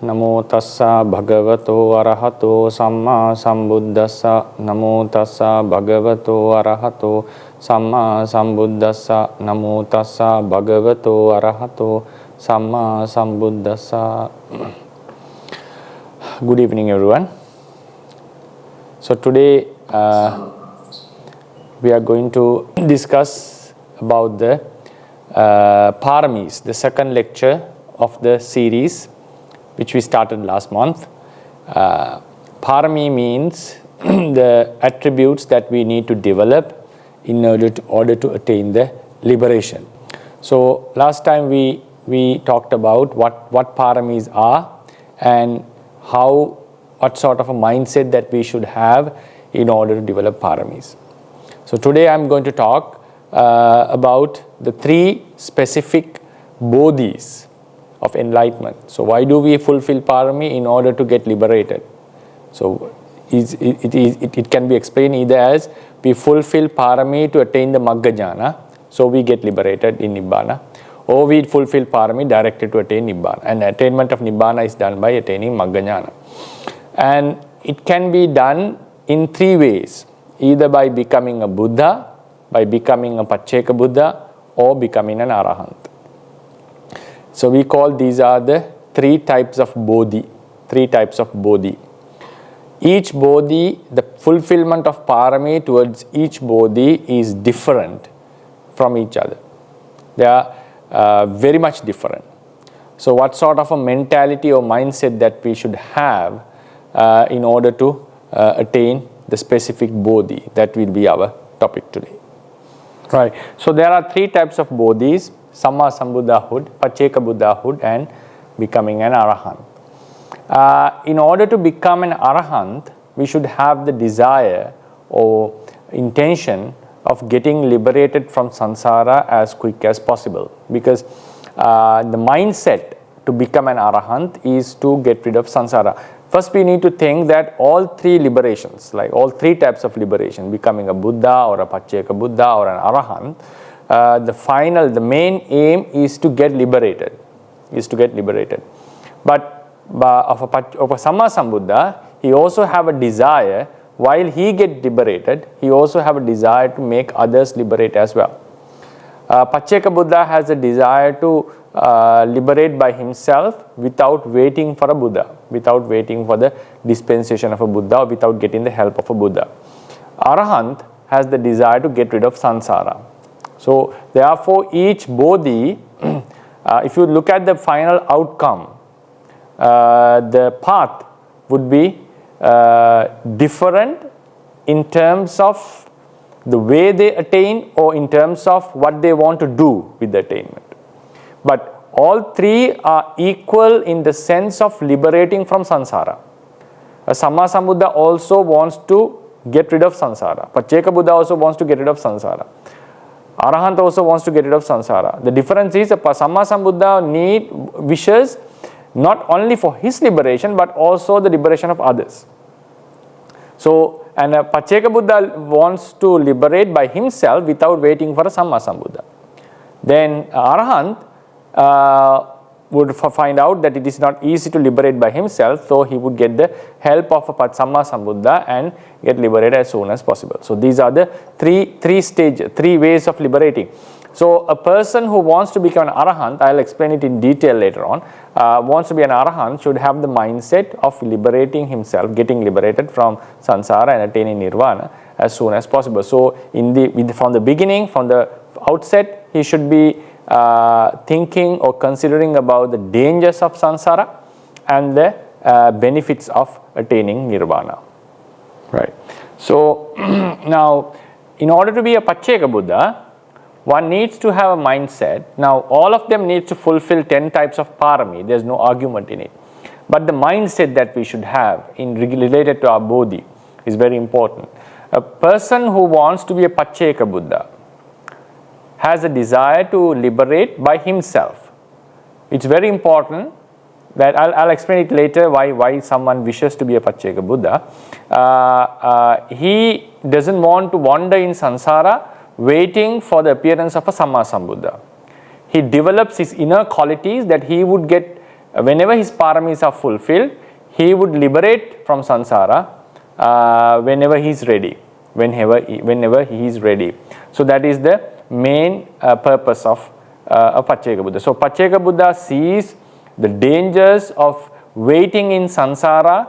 Namo tassa bhagavato arahato samma sambuddhassa. Namo tassa bhagavato arahato samma sambuddhassa. Namo tassa bhagavato arahato samma sambuddhassa. Good evening, everyone. So today we are going to discuss about the PÆRAMީs, the second lecture of the series which we started last month. PÆRAMީ means the attributes that we need to develop in order to attain the liberation. So last time we talked about what PÆRAMީs are and what sort of a mindset that we should have in order to develop PÆRAMީs. So today I am going to talk about the three specific bodhis of enlightenment. So why do we fulfill PÆRAMީ? In order to get liberated. So it can be explained either as we fulfill PÆRAMީ to attain the Maggavihari, so we get liberated in Nibbana, or we fulfill PÆRAMީ directed to attain Nibbana. And attainment of Nibbana is done by attaining Maggavihari. And it can be done in three ways, either by becoming a Buddha, by becoming a Pacceka Buddha, or becoming an Arahant. So we call these are the three types of bodhi. Each bodhi, the fulfillment of PÆRAMީ towards each bodhi is different from each other. They are very much different. So what sort of a mentality or mindset that we should have in order to attain the specific bodhi, that will be our topic today. Right. So there are three types of bodhis: Samma Sambuddhahood, Pacceka Buddhahood, and becoming an Arahant. In order to become an Arahant, we should have the desire or intention of getting liberated from samsara as quick as possible, because the mindset to become an Arahant is to get rid of samsara. First we need to think that all three liberations, like all three types of liberation, becoming a Buddha or a Pacceka Buddha or an Arahant, the main aim is to get liberated. But of a Samma Sambuddha, he also have a desire, while he get liberated, he also have a desire to make others liberate as well. Pacceka Buddha has a desire to liberate by himself without waiting for a Buddha, without waiting for the dispensation of a Buddha, or without getting the help of a Buddha. Arahant has the desire to get rid of samsara. So therefore each bodhi, if you look at the final outcome, the path would be different in terms of the way they attain, or in terms of what they want to do with the attainment. But all three are equal in the sense of liberating from samsara. A Samma Sambuddha also wants to get rid of samsara. Pacceka Buddha also wants to get rid of samsara. Arahant also wants to get rid of samsara. The difference is a Samma Sambuddha wishes not only for his liberation, but also the liberation of others. So, and a Pacceka Buddha wants to liberate by himself without waiting for a Samma Sambuddha. Then Arahant would find out that it is not easy to liberate by himself, so he would get the help of a Samma Sambuddha and get liberated as soon as possible. So these are the three ways of liberating. So a person who wants to become an Arahant, I'll explain it in detail later on, wants to be an Arahant should have the mindset of liberating himself, getting liberated from samsara and attaining nirvana as soon as possible. So from the beginning, from the outset, he should be thinking or considering about the dangers of samsara and the benefits of attaining nirvana. Right. So now, in order to be a Pacceka Buddha, one needs to have a mindset. Now all of them need to fulfill 10 types of PÆRAMީ. There is no argument in it. But the mindset that we should have related to our bodhi is very important. A person who wants to be a Pacceka Buddha has a desire to liberate by himself. It's very important that I'll explain it later why someone wishes to be a Pacceka Buddha. He doesn't want to wander in samsara waiting for the appearance of a Samma Sambuddha. He develops his inner qualities that he would get whenever his paramis are fulfilled, he would liberate from samsara whenever he is ready. Whenever he is ready. So that is the main purpose of a Pacceka Buddha. So Pacceka Buddha sees the dangers of waiting in samsara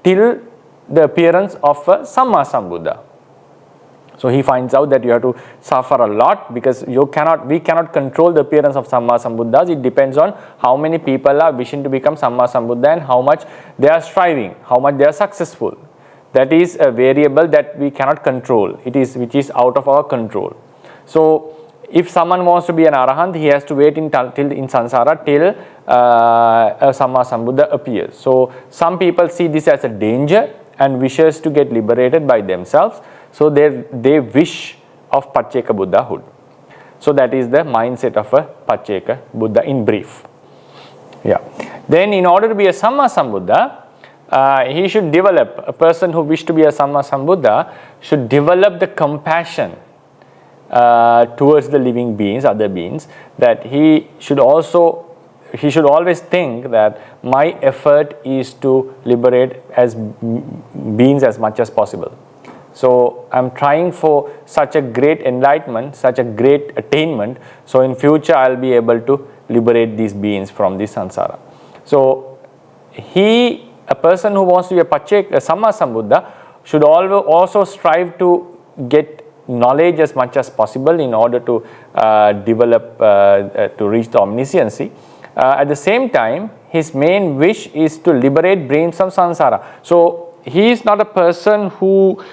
till the appearance of a Samma Sambuddha. So he finds out that you have to suffer a lot because we cannot control the appearance of Samma Sambuddhas. It depends on how many people are wishing to become Samma Sambuddha and how much they are striving, how much they are successful. That is a variable that we cannot control, which is out of our control. So if someone wants to be an Arahant, he has to wait till in samsara till a Samma Sambuddha appears. So some people see this as a danger and wishes to get liberated by themselves. So they wish of Pacceka Buddhahood. So that is the mindset of a Pacceka Buddha in brief. Yeah. Then in order to be a Samma Sambuddha, he should develop, a person who wishes to be a Samma Sambuddha should develop the compassion towards the living beings, other beings, that he should always think that my effort is to liberate as beings as much as possible. So I'm trying for such a great enlightenment, such a great attainment, so in future I'll be able to liberate these beings from this samsara. So a person who wants to be a Samma Sambuddha should also strive to get knowledge as much as possible in order to develop, to reach the omnisciency. At the same time, his main wish is to liberate brains from samsara. So he is not a person who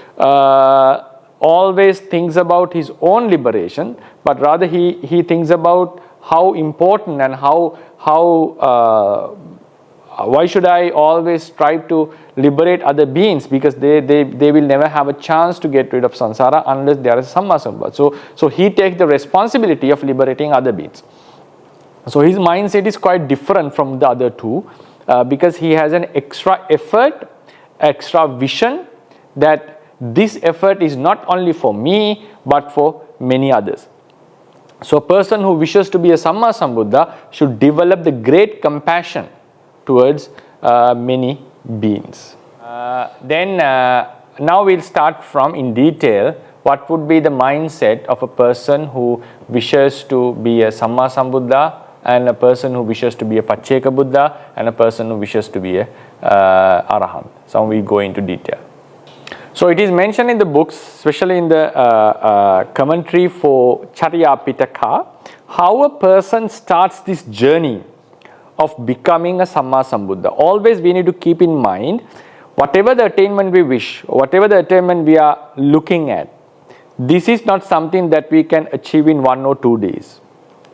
always thinks about his own liberation, but rather he thinks about how important and why should I always strive to liberate other beings, because they will never have a chance to get rid of samsara unless there is Samma Sambuddha. So he takes the responsibility of liberating other beings. So his mindset is quite different from the other two because he has an extra effort, extra vision that this effort is not only for me but for many others. So a person who wishes to be a Samma Sambuddha should develop the great compassion towards many beings. Now we'll start from in detail what would be the mindset of a person who wishes to be a Samma Sambuddha, and a person who wishes to be a Pacceka Buddha, and a person who wishes to be a Arahant. So we go into detail. So it is mentioned in the books, especially in the commentary for Charya Pitaka, how a person starts this journey of becoming a Samma Sambuddha. Always we need to keep in mind, whatever the attainment we wish, whatever the attainment we are looking at, this is not something that we can achieve in 1 or 2 days.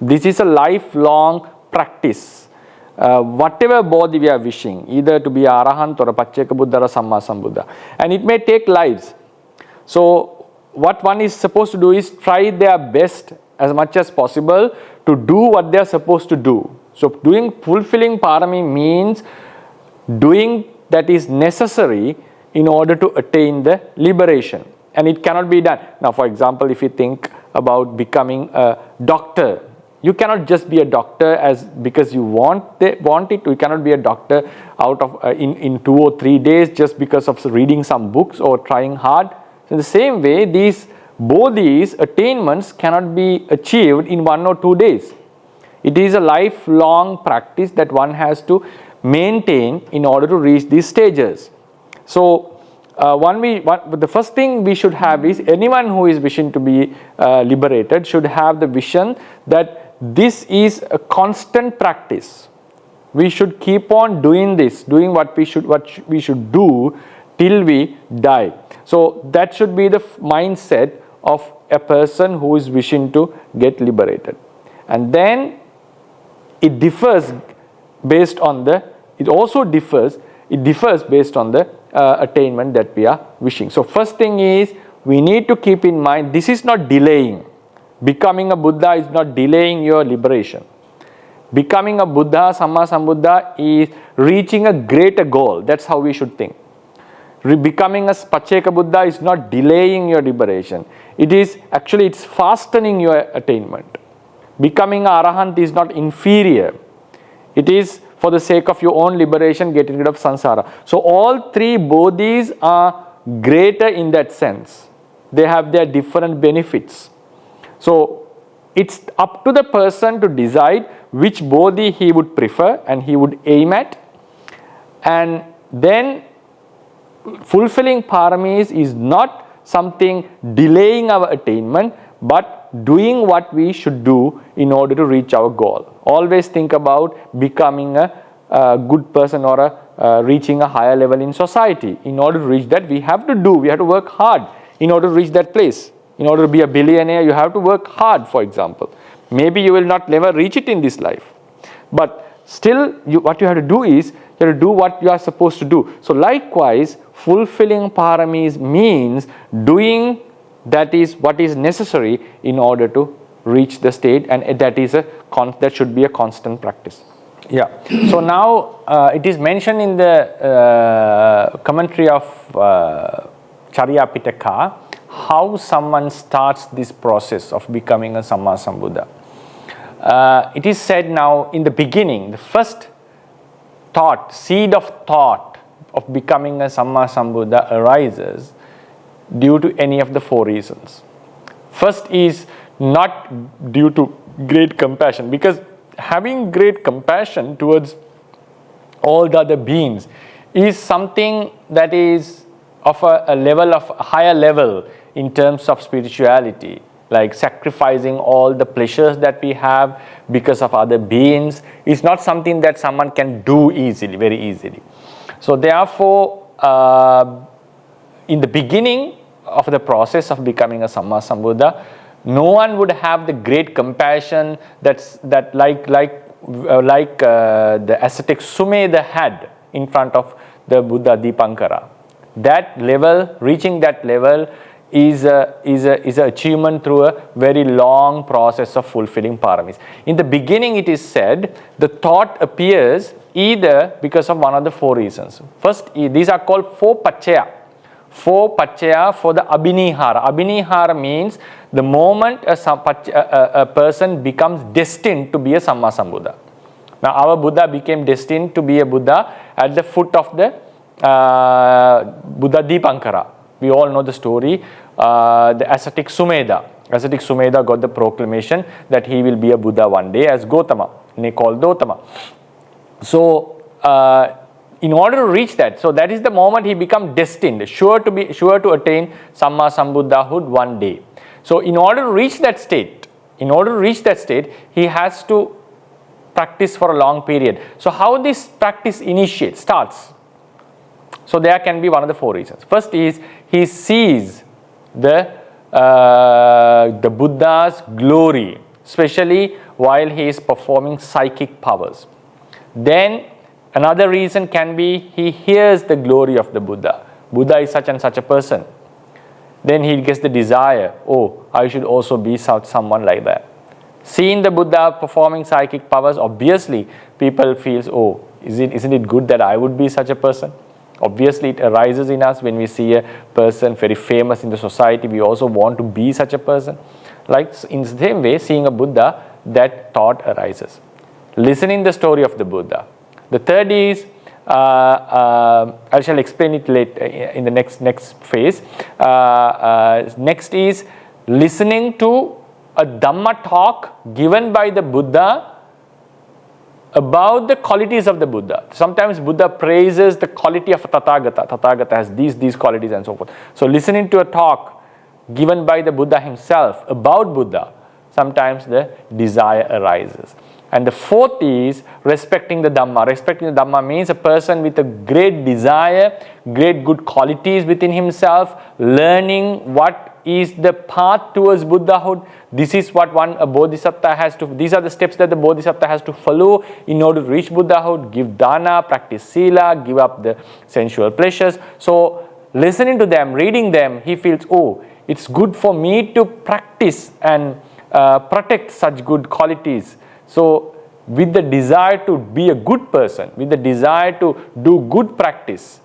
This is a lifelong practice. Whatever bodhi we are wishing, either to be a Arahant or a Pacceka Buddha or a Samma Sambuddha, and it may take lives. So what one is supposed to do is try their best as much as possible to do what they are supposed to do. So fulfilling PāRAMī means doing that is necessary in order to attain the liberation, and it cannot be done. Now for example, if you think about becoming a doctor, you cannot just be a doctor because you want it. You cannot be a doctor out of in 2 or 3 days just because of reading some books or trying hard. So in the same way, these bodhis, attainments cannot be achieved in 1 or 2 days. It is a lifelong practice that one has to maintain in order to reach these stages. So the first thing we should have is, anyone who is wishing to be liberated should have the vision that this is a constant practice. We should keep on doing this, doing what we should do till we die. So that should be the mindset of a person who is wishing to get liberated. And then it differs based on the attainment that we are wishing. So first thing is, we need to keep in mind, this is not delaying. Becoming a Buddha is not delaying your liberation. Becoming a Buddha, Samma Sambuddha, is reaching a greater goal. That's how we should think. Becoming a Pacceka Buddha is not delaying your liberation. It's fastening your attainment. Becoming a Arahant is not inferior. It is for the sake of your own liberation, getting rid of samsara. So all three bodhis are greater in that sense. They have their different benefits. So it's up to the person to decide which bodhi he would prefer and he would aim at. And then fulfilling paramis is not something delaying our attainment, but doing what we should do in order to reach our goal. Always think about becoming a good person or reaching a higher level in society. In order to reach that, we have to work hard in order to reach that place. In order to be a billionaire, you have to work hard, for example. Maybe you will not never reach it in this life. But still, what you have to do is, you have to do what you are supposed to do. So likewise, fulfilling paramis means doing that is what is necessary in order to reach the state, and that should be a constant practice. Yeah. So now it is mentioned in the commentary of Charya Pitaka how someone starts this process of becoming a Samma Sambuddha. It is said now in the beginning, the first seed of thought of becoming a Samma Sambuddha arises due to any of the four reasons. First is not due to great compassion, because having great compassion towards all the other beings is something that is of a higher level in terms of spirituality, like sacrificing all the pleasures that we have because of other beings is not something that someone can do very easily. So therefore, in the beginning of the process of becoming a Samma Sambuddha, no one would have the great compassion that like the ascetic Sumedha had in front of the Buddha Dipankara. That level, reaching that level, is an achievement through a very long process of fulfilling paramis. In the beginning, it is said the thought appears either because of one of the four reasons. First, these are called four paccaya. Four paccaya for the abhinihara. Abhinihara means the moment a person becomes destined to be a Samma Sambuddha. Now, our Buddha became destined to be a Buddha at the foot of the Buddha Dipankara. We all know the story. The ascetic Sumedha. Ascetic Sumedha got the proclamation that he will be a Buddha one day as Gautama, called Gautama. So, in order to reach that, so that is the moment he becomes destined, sure to attain Samma Sambuddhahood one day. So, in order to reach that state, he has to practice for a long period. So, how this practice starts? So, there can be one of the four reasons. First is he sees the Buddha's glory, especially while he is performing psychic powers. Then another reason can be he hears the glory of the Buddha. Buddha is such and such a person. Then he gets the desire, oh, I should also be someone like that. Seeing the Buddha performing psychic powers, obviously people feel, oh, isn't it good that I would be such a person? Obviously it arises in us when we see a person very famous in the society, we also want to be such a person. Like in the same way, seeing a Buddha, that thought arises. Listening the story of the Buddha. The third is, I shall explain it later in the next phase. Next is listening to a Dhamma talk given by the Buddha about the qualities of the Buddha. Sometimes Buddha praises the quality of Tathagata. Tathagata has these qualities and so forth. So listening to a talk given by the Buddha himself about Buddha, sometimes the desire arises. And the fourth is respecting the Dhamma. Respecting the Dhamma means a person with a great desire, great good qualities within himself, learning what is the path towards Buddhahood. This is what a Bodhisattva has to, these are the steps that the Bodhisattva has to follow in order to reach Buddhahood. Give Dhana, practice Sila, give up the sensual pleasures. So listening to them, reading them, he feels, oh, it's good for me to practice and protect such good qualities. So with the desire to be a good person, with the desire to do good practice,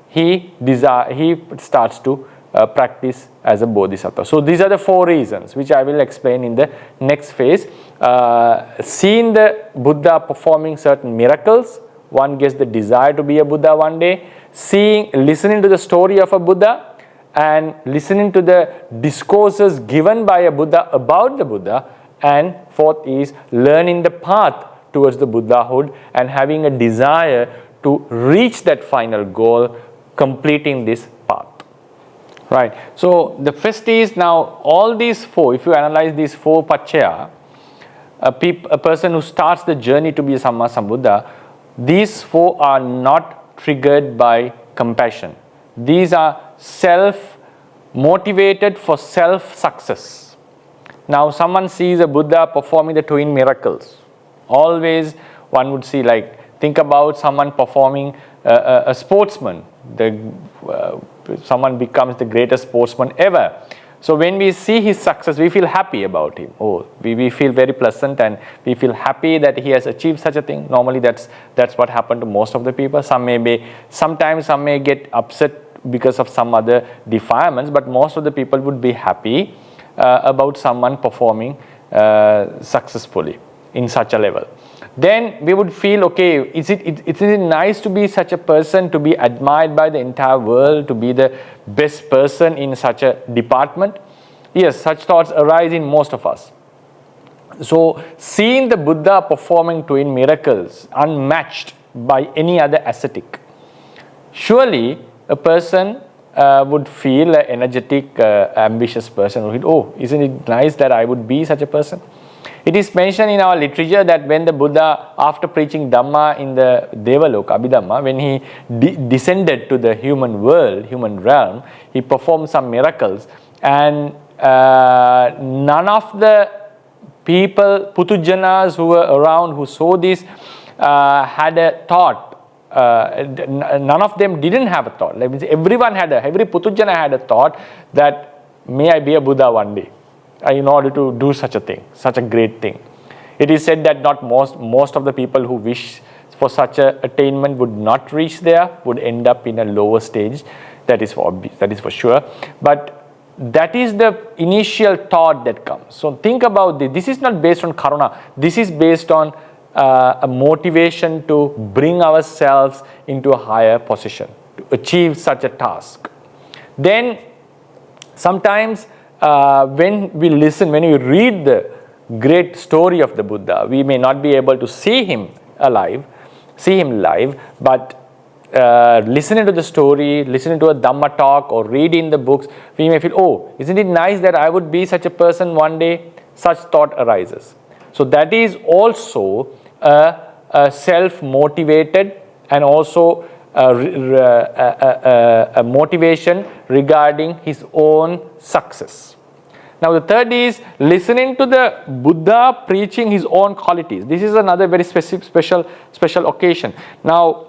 he starts to practice as a Bodhisattva. So these are the 4 reasons which I will explain in the next phase. Seeing the Buddha performing certain miracles, one gets the desire to be a Buddha one day. Listening to the story of a Buddha and listening to the discourses given by a Buddha about the Buddha. And 4th is learning the path towards the Buddhahood and having a desire to reach that final goal, completing this path. Right. So the first is now all these 4, if you analyze these 4 paccaya, a person who starts the journey to be a Samma Sambuddha, these 4 are not triggered by compassion. These are self-motivated for self-success. Now someone sees a Buddha performing the twin miracles. Always one would see, like, think about someone performing a sportsman. Someone becomes the greatest sportsman ever. So when we see his success, we feel happy about him. We feel very pleasant and we feel happy that he has achieved such a thing. Normally that's what happened to most of the people. Sometimes some may get upset because of some other defilements, but most of the people would be happy about someone performing successfully in such a level. Then we would feel, okay, is it nice to be such a person, to be admired by the entire world, to be the best person in such a department? Yes, such thoughts arise in most of us. So seeing the Buddha performing twin miracles unmatched by any other ascetic, surely a person would feel an energetic, ambitious person. Isn't it nice that I would be such a person? It is mentioned in our literature that when the Buddha, after preaching Dhamma in the Devaloka, Abhidhamma, when he descended to the human world, human realm, he performed some miracles, and none of the people, Putujanas who were around who saw this had a thought. None of them didn't have a thought. That means every Putujana had a thought that may I be a Buddha one day, in order to do such a thing, such a great thing. It is said that not most of the people who wish for such a attainment would not reach there, would end up in a lower stage. That is for sure. But that is the initial thought that comes. So think about this. This is not based on karuna. This is based on a motivation to bring ourselves into a higher position, to achieve such a task. Then sometimes when we read the great story of the Buddha, we may not be able to see him live, but listening to the story, listening to a Dhamma talk or reading the books, we may feel, isn't it nice that I would be such a person one day? Such thought arises. So that is also a self-motivated and also a motivation regarding his own success. Now the third is listening to the Buddha preaching his own qualities. This is another very special occasion. Now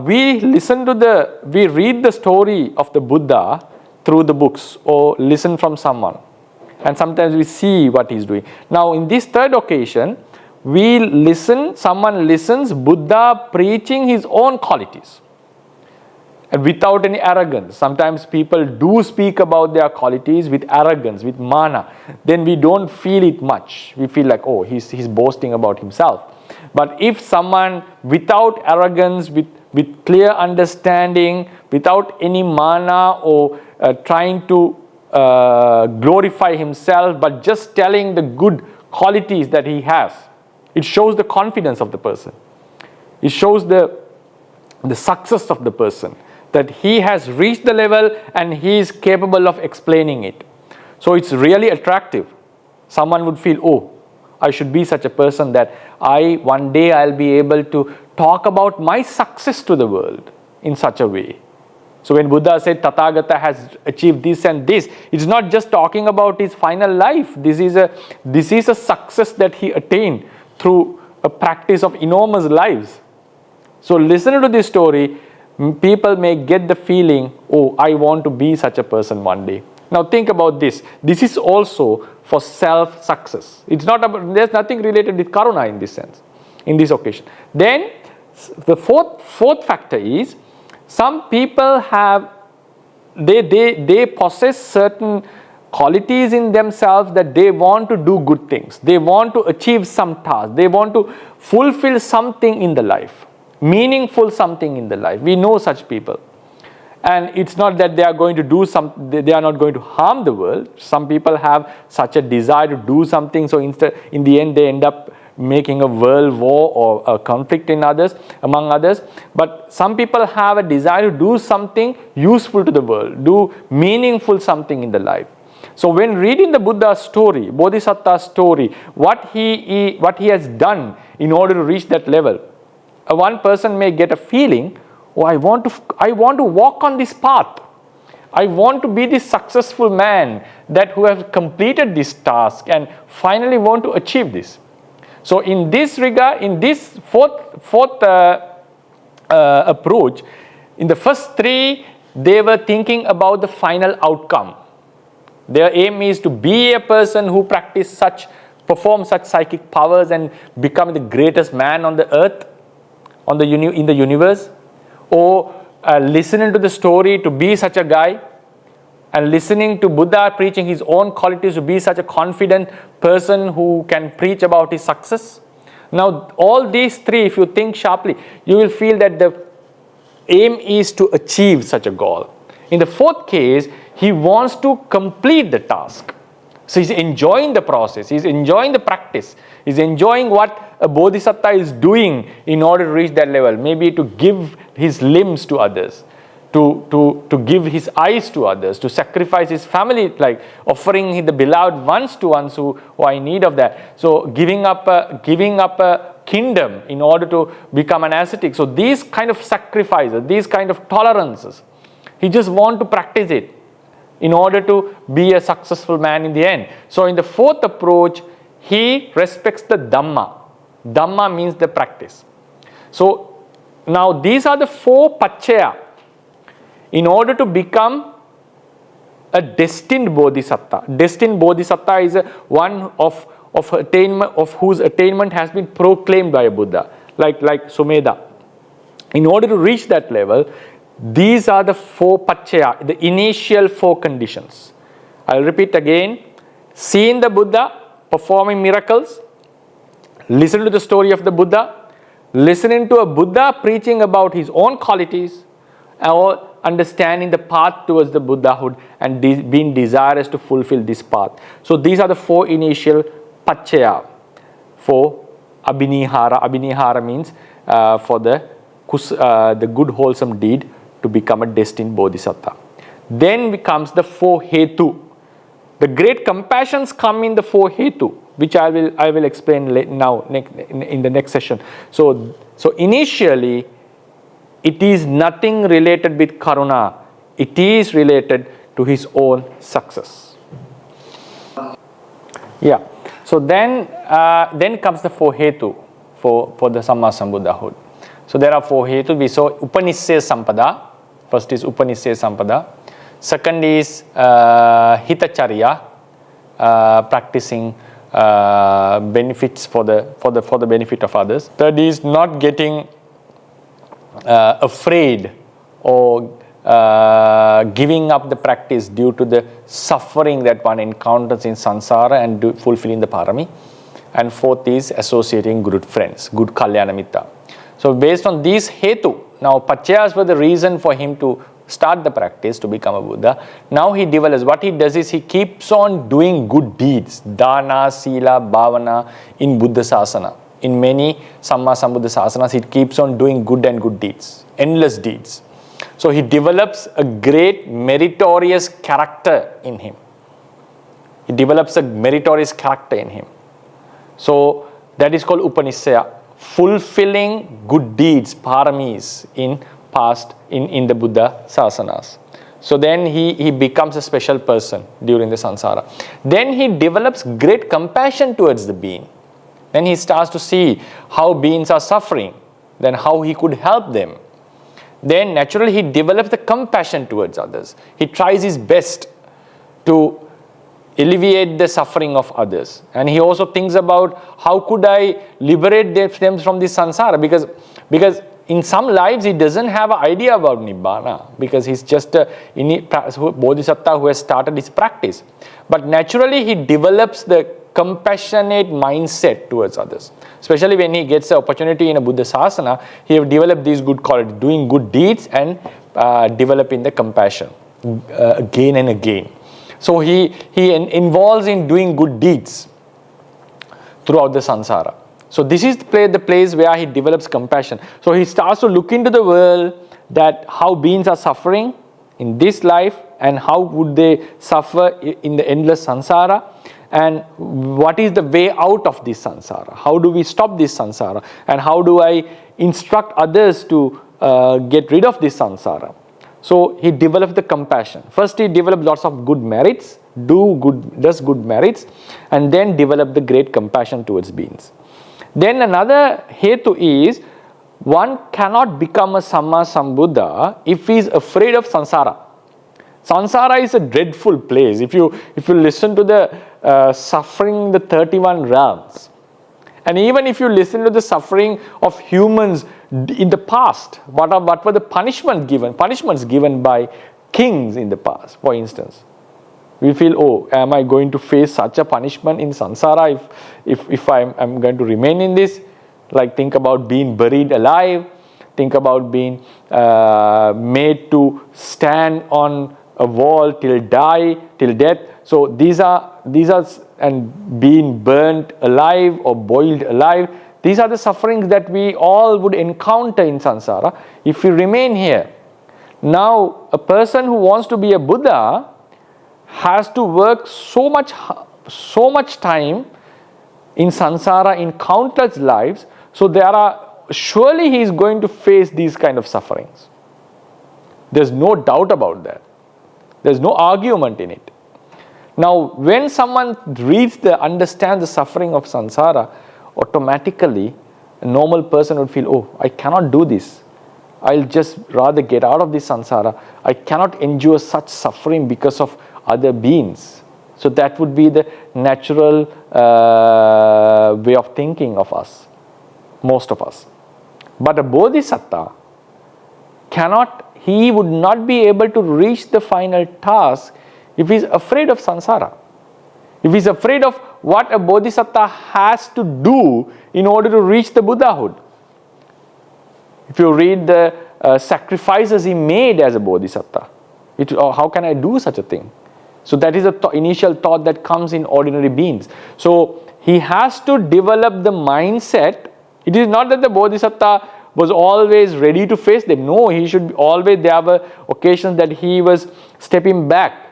we read the story of the Buddha through the books or listen from someone, and sometimes we see what he's doing. Now in this third occasion, someone listens Buddha preaching his own qualities, and without any arrogance. Sometimes people do speak about their qualities with arrogance, with mana. Then we don't feel it much. We feel like, he's boasting about himself. But if someone without arrogance, with clear understanding, without any mana or trying to glorify himself, but just telling the good qualities that he has, it shows the confidence of the person. It shows the success of the person, that he has reached the level and he is capable of explaining it. So it's really attractive. Someone would feel, I should be such a person that one day I'll be able to talk about my success to the world in such a way. So when Buddha said Tathagata has achieved this and this, it's not just talking about his final life. This is a success that he attained through a practice of enormous lives. So listening to this story, people may get the feeling, I want to be such a person one day. Now think about this. This is also for self-success. There's nothing related with karuna in this sense, in this occasion. Then the fourth factor is, some people have they possess certain qualities in themselves that they want to do good things. They want to achieve some task. They want to fulfill something in the life, meaningful something in the life. We know such people. And it's not that they are going to do they are not going to harm the world. Some people have such a desire to do something, so instead, in the end, they end up making a world war or a conflict among others. But some people have a desire to do something useful to the world, do meaningful something in the life. So when reading the Buddha's story, Bodhisattva's story, what he has done in order to reach that level, one person may get a feeling, oh, I want to walk on this path. I want to be this successful man who has completed this task and finally want to achieve this. So in this regard, in this fourth approach, in the first three, they were thinking about the final outcome. Their aim is to be a person who performs such psychic powers and become the greatest man on the earth, in the universe, or listening to the story to be such a guy, and listening to Buddha preaching his own qualities to be such a confident person who can preach about his success. Now, all these three, if you think sharply, you will feel that the aim is to achieve such a goal. In the fourth case, he wants to complete the task. So he's enjoying the process, he's enjoying the practice, he's enjoying what a bodhisattva is doing in order to reach that level. Maybe to give his limbs to others, to give his eyes to others, to sacrifice his family, like offering the beloved ones to ones who are in need of that. So giving up a kingdom in order to become an ascetic. So these kind of sacrifices, these kind of tolerances, he just wants to practice it in order to be a successful man in the end. So in the fourth approach, he respects the Dhamma. Dhamma means the practice. So now these are the four paccaya in order to become a destined bodhisattva. Destined bodhisattva is one of attainment, of whose attainment has been proclaimed by a Buddha, like Sumedha. In order to reach that level, these are the four paccaya, the initial four conditions. I'll repeat again. Seeing the Buddha performing miracles, listen to the story of the Buddha, listening to a Buddha preaching about his own qualities, or understanding the path towards the Buddhahood and being desirous to fulfill this path. So these are the four initial paccaya for abhinihara. Abhinihara means for the good wholesome deed to become a destined bodhisattva. Then comes the four hetu. The great compassions come in the four hetu, which I will explain now in the next session. So initially, it is nothing related with karuna. It is related to his own success. Yeah. So then comes the four hetu for the Samma Sambuddhahood. So there are four hetu. We saw Upanissaya Sampada. First is Upanissaya Sampada. Second is Hitacharya, practicing benefits for the benefit of others. Third is not getting afraid or giving up the practice due to the suffering that one encounters in samsara and fulfilling the parami. And fourth is associating good friends, good kalyana mitta. So based on these hetu, now paccayas were the reason for him to start the practice to become a Buddha. Now he develops, what he does is he keeps on doing good deeds, Dhana, Sila, Bhavana in Buddha Sasana. In many Samma Sambuddha Sasanas, he keeps on doing good and good deeds, endless deeds. So he develops a great meritorious character in him. He develops a meritorious character in him. So that is called Upanissaya, fulfilling good deeds, paramis in the Buddha Sasanas. So then he becomes a special person during the samsara. Then he develops great compassion towards the being. Then he starts to see how beings are suffering, then how he could help them. Then naturally he develops the compassion towards others. He tries his best to alleviate the suffering of others. And he also thinks about how could I liberate them from this samsara, because in some lives he doesn't have an idea about Nibbana because he's just a Bodhisattva who has started his practice. But naturally he develops the compassionate mindset towards others. Especially when he gets the opportunity in a Buddha Sasana, he have developed these good qualities, doing good deeds and developing the compassion again and again. So he involves in doing good deeds throughout the samsara. So this is the place where he develops compassion. So he starts to look into the world, that how beings are suffering in this life and how would they suffer in the endless samsara, and what is the way out of this samsara. How do we stop this samsara, and how do I instruct others to get rid of this samsara. So he develops the compassion. First he develops lots of good merits, does good merits, and then develop the great compassion towards beings. Then another hetu is, one cannot become a Samma Sambuddha if he is afraid of samsara. Samsara is a dreadful place. If you listen to the suffering, the 31 realms, and even if you listen to the suffering of humans in the past, what were the punishments given by kings in the past, for instance. We feel, oh, am I going to face such a punishment in samsara if I'm going to remain in this? Like, think about being buried alive, think about being made to stand on a wall till death. So these are and being burnt alive or boiled alive. These are the sufferings that we all would encounter in samsara if we remain here. Now, a person who wants to be a Buddha has to work so much time in samsara, in countless lives. So surely he is going to face these kind of sufferings. There's no doubt about that. There's no argument in it. Now, when someone understands the suffering of samsara, automatically a normal person would feel, oh, I cannot do this. I'll just rather get out of this samsara. I cannot endure such suffering because of other beings. So that would be the natural way of thinking of us, most of us. But a Bodhisattva he would not be able to reach the final task if he is afraid of samsara. If he is afraid of what a Bodhisattva has to do in order to reach the Buddhahood. If you read the sacrifices he made as a Bodhisattva, how can I do such a thing? So that is the initial thought that comes in ordinary beings. So he has to develop the mindset. It is not that the Bodhisattva was always ready to face them. No, he should always, there were occasions that he was stepping back.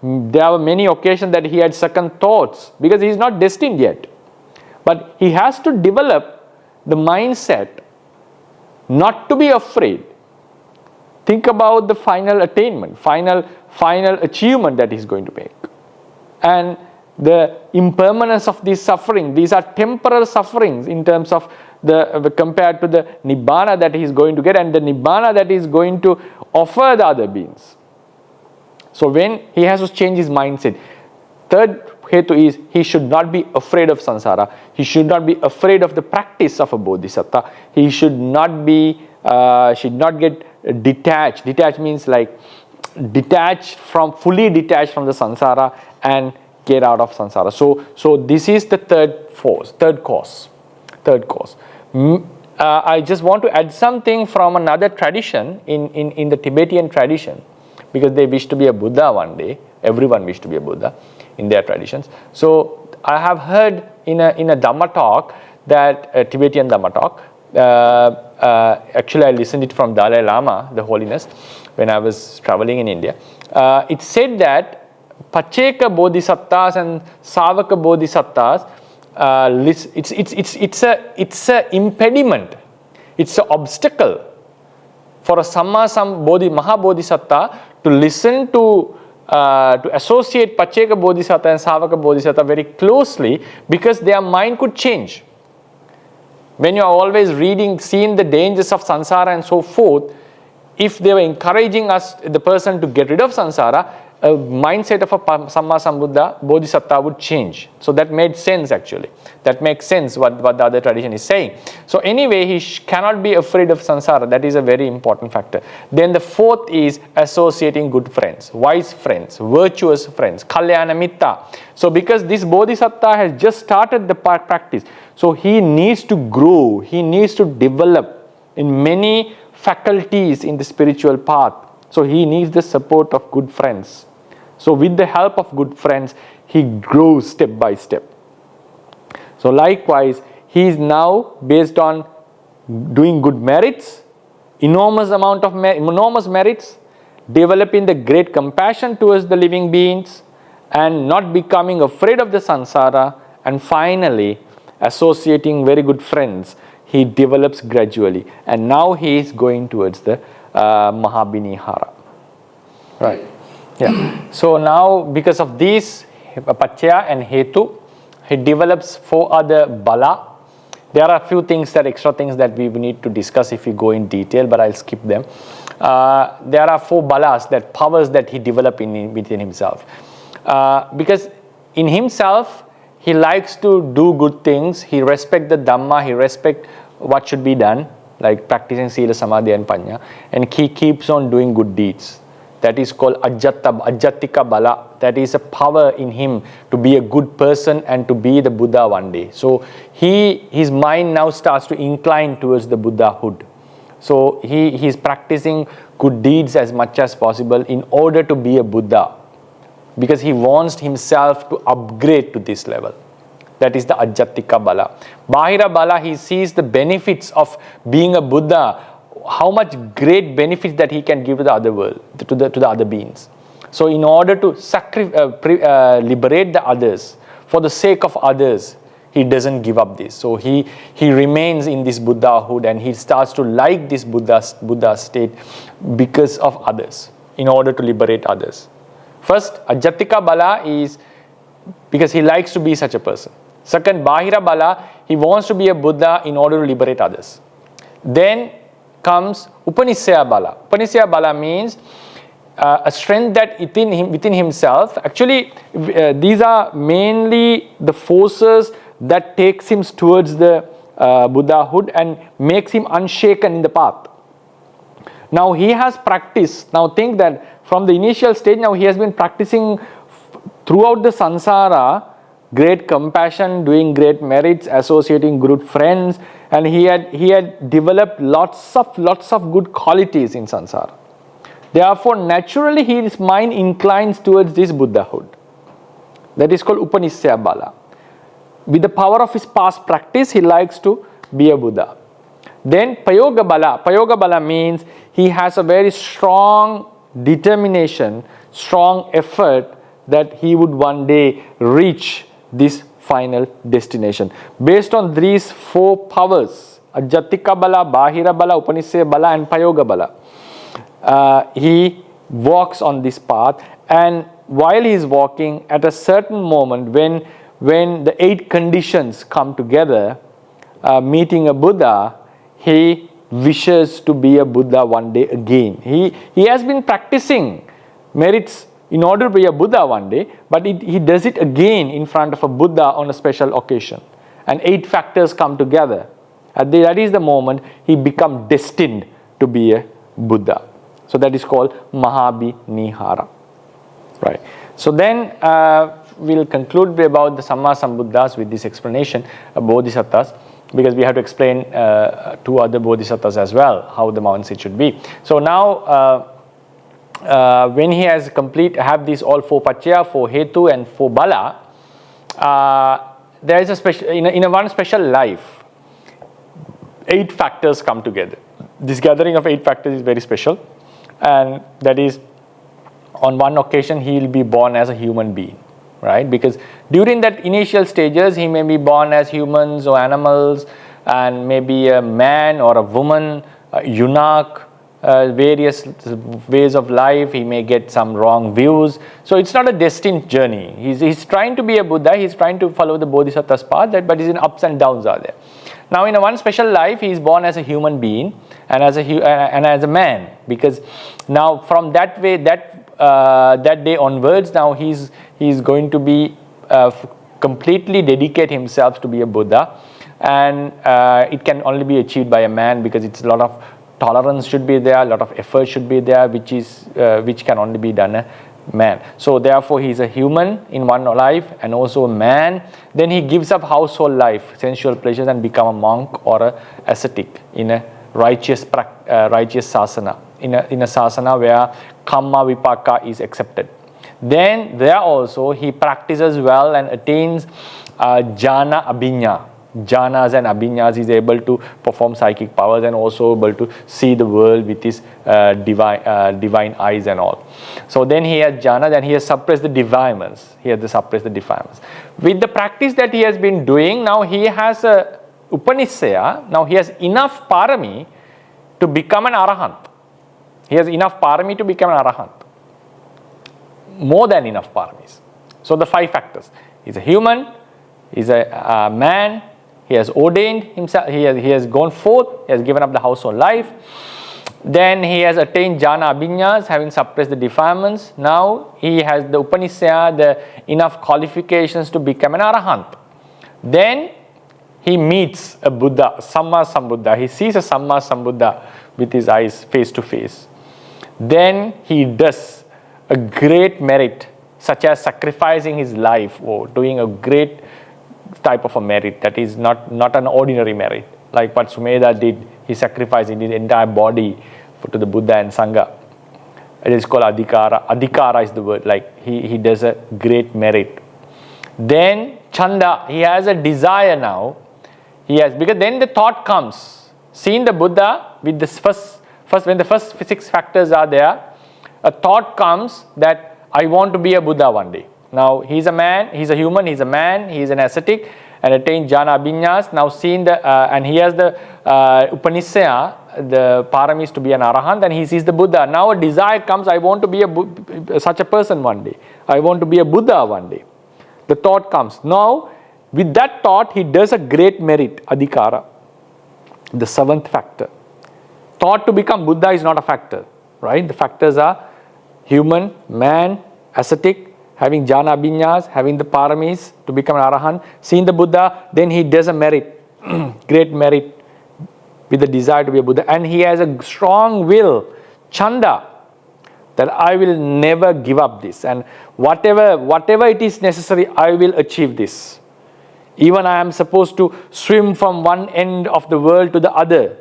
There were many occasions that he had second thoughts because he is not destined yet. But he has to develop the mindset not to be afraid. Think about the final attainment, final achievement that he's going to make. And the impermanence of these suffering, these are temporal sufferings in terms of compared to the Nibbana that he's going to get and the Nibbana that he's going to offer the other beings. So when he has to change his mindset, third hetu is he should not be afraid of samsara. He should not be afraid of the practice of a Bodhisattva. He should not get detached. Detached means like fully detached from the samsara and get out of samsara. So this is the third cause. I just want to add something from another tradition in the Tibetan tradition, because they wish to be a Buddha one day. Everyone wish to be a Buddha in their traditions. So I have heard in a Dhamma talk, that Tibetan Dhamma talk, actually I listened it from Dalai Lama, the Holiness, when I was traveling in India. It said that Pacceka Bodhisattvas and Savaka Bodhisattvas, it's a impediment, it's an obstacle for a Maha Bodhisattva to listen to associate Pacceka Bodhisattva and Savaka Bodhisattva very closely, because their mind could change. When you are always seeing the dangers of samsara and so forth, if they were encouraging the person to get rid of samsara, mindset of a Samma Sambuddha, Bodhisattva would change. So that made sense actually. That makes sense what the other tradition is saying. So anyway, he cannot be afraid of samsara. That is a very important factor. Then the fourth is associating good friends, wise friends, virtuous friends, kalyana mitta. So because this Bodhisattva has just started the practice, so he needs to grow, he needs to develop in many faculties in the spiritual path. So he needs the support of good friends. So with the help of good friends, he grows step by step. So likewise, he is now based on doing good merits, enormous merits, developing the great compassion towards the living beings, and not becoming afraid of the samsara, and finally associating very good friends. He develops gradually, and now he is going towards the Mahabhinihara. Right. Yeah. So now, because of these, Pachya and Hetu, he develops 4 other Bala. There are a few things extra things that we need to discuss if we go in detail, but I'll skip them. There are 4 Balas, that powers that he develops within himself. Because in himself, he likes to do good things. He respects the Dhamma. He respects what should be done, like practicing Sila, Samadhi and Panya. And he keeps on doing good deeds. That is called Ajjatika Bala. That is a power in him to be a good person and to be the Buddha one day. So his mind now starts to incline towards the Buddhahood. So he is practicing good deeds as much as possible in order to be a Buddha, because he wants himself to upgrade to this level. That is the Ajjatika Bala. Bahira Bala, he sees the benefits of being a Buddha, how much great benefits that he can give to the other world, to the other beings. So in order to liberate the others, for the sake of others, he doesn't give up this. So he remains in this Buddhahood, and he starts to like this Buddha state because of others, in order to liberate others. First, Ajjatika Bala is because he likes to be such a person. Second, Bahira Bala, he wants to be a Buddha in order to liberate others. Then comes Upanisya Bala. Upanisya Bala means a strength that within himself. Actually, these are mainly the forces that takes him towards the Buddhahood and makes him unshaken in the path. Now he has practiced. Now think that from the initial stage, now he has been practicing throughout the samsara, great compassion, doing great merits, associating good friends, and he had developed lots of good qualities in samsara. Therefore, naturally his mind inclines towards this Buddhahood. That is called Upanisya Bala. With the power of his past practice, he likes to be a Buddha. Then Payoga Bala. Payoga Bala means he has a very strong determination, strong effort that he would one day reach this final destination. Based on these 4 powers, Ajjatika Bala, Bahira Bala, Upanisya Bala and Payoga Bala, he walks on this path, and while he is walking, at a certain moment when the 8 conditions come together, meeting a Buddha, he wishes to be a Buddha one day again. He has been practicing merits in order to be a Buddha one day, but he does it again in front of a Buddha on a special occasion. And 8 factors come together. That is the moment he becomes destined to be a Buddha. So that is called Mahabhinihara. Right. So then we'll conclude about the Samma Sambuddhas with this explanation of Bodhisattvas, because we have to explain 2 other Bodhisattvas as well, how the mindset should be. So now when he has have these all 4 Pachya, 4 Hetu and 4 Bala, there is a special, in a one special life, 8 factors come together. This gathering of 8 factors is very special, and that is, on one occasion he will be born as a human being, right? Because during that initial stages, he may be born as humans or animals, and maybe a man or a woman, a eunuch, various ways of life. He may get some wrong views. So it's not a destined journey. He's trying to be a Buddha. He's trying to follow the Bodhisattva's path, but his ups and downs are there. Now, in a one special life, he is born as a human being and as a man, because now from that way, that that day onwards, now he's going to be completely dedicate himself to be a Buddha, and it can only be achieved by a man, because it's a lot of tolerance should be there, a lot of effort should be there, which can only be done a man. So therefore he's a human in one life and also a man. Then he gives up household life, sensual pleasures, and become a monk or a ascetic in a righteous sasana, in a sasana where kamma vipaka is accepted. Then there also he practices well and attains jhana abhinya. Jhanas and abhinyas, is able to perform psychic powers and also able to see the world with his divine eyes and all. So then he has jhana, then he has suppressed the defilements. He has to suppress the defilements. With the practice that he has been doing, now he has a upanisaya, now he has enough PＡRAMީ to become an arahant. He has enough PARAMީ to become an arahant. More than enough PARAMީs. So the 5 factors. He's a human, he's a man, he has ordained himself, he has gone forth, he has given up the household life. Then he has attained jhana abhinyas, having suppressed the defilements. Now he has the upanisaya, the enough qualifications to become an arahant. Then he meets a Buddha, Samma Sambuddha. He sees a Samma Sambuddha with his eyes face to face. Then he does a great merit, such as sacrificing his life or doing a great type of a merit that is not an ordinary merit, like what Sumedha did. He sacrificed his entire body to the Buddha and Sangha. It is called adhikara. Adhikara is the word, like he does a great merit. Then chanda, he has a desire now. Because then the thought comes, seeing the Buddha with this first when the first 6 factors are there, a thought comes that I want to be a Buddha one day. Now he's a man, he's a human, he's a man, he's an ascetic and attained jhana abhinyas. Now seeing the and he has the upanisaya, the PARAMީs to be an arahant, and he sees the Buddha. Now a desire comes, I want to be such a person one day. I want to be a Buddha one day. The thought comes. Now with that thought he does a great merit, adhikara, the 7th factor. Thought to become Buddha is not a factor, right? The factors are human, man, ascetic, having jhana abhinyas, having the PARAMީs to become an arahant, seeing the Buddha. Then he does a merit, great merit, with the desire to be a Buddha, and he has a strong will, chanda, that I will never give up this, and whatever it is necessary, I will achieve this. Even I am supposed to swim from one end of the world to the other,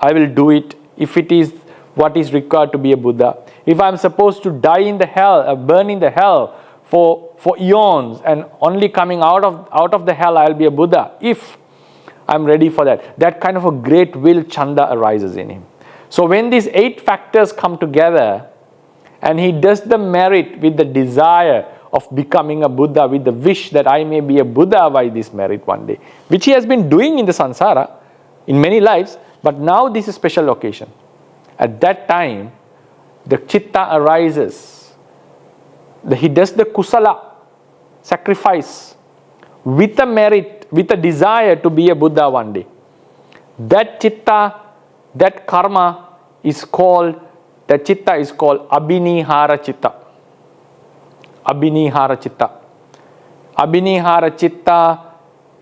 I will do it if it is what is required to be a Buddha. If I am supposed to die in the hell, burn in the hell for eons, and only coming out of the hell I will be a Buddha, if I am ready for that. That kind of a great will, chanda, arises in him. So when these 8 factors come together and he does the merit with the desire of becoming a Buddha, with the wish that I may be a Buddha by this merit one day, which he has been doing in the samsara in many lives, but now this is a special occasion. At that time, the Chitta arises. He does the kusala, sacrifice, with a merit, with a desire to be a Buddha one day. That Chitta, that karma is called, that Chitta is called Abhinihara Chitta. Abhinihara Chitta. Abhinihara Chitta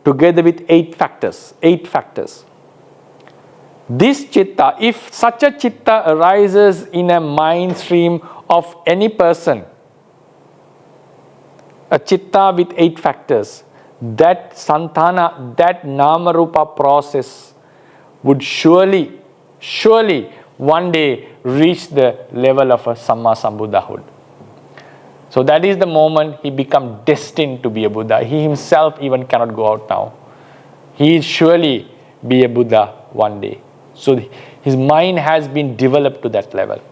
together with 8 factors. 8 factors. This Chitta, if such a Chitta arises in a mind stream of any person, a Chitta with 8 factors, that Santana, that Namarupa process would surely one day reach the level of a Samma Sambuddhahood. So that is the moment he becomes destined to be a Buddha. He himself even cannot go out now. He will surely be a Buddha one day. So his mind has been developed to that level.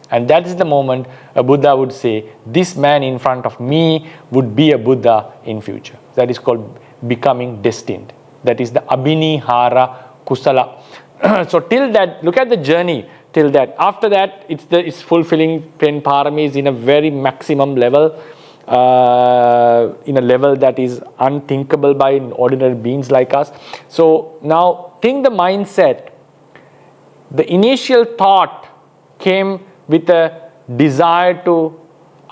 And that is the moment a Buddha would say, this man in front of me would be a Buddha in future. That is called becoming destined. That is the Abhinihara Kusala. So till that, look at the journey till that. After that, it's fulfilling 10 PARAMީs in a very maximum level, in a level that is unthinkable by ordinary beings like us. So now think the mindset. The initial thought came with a desire to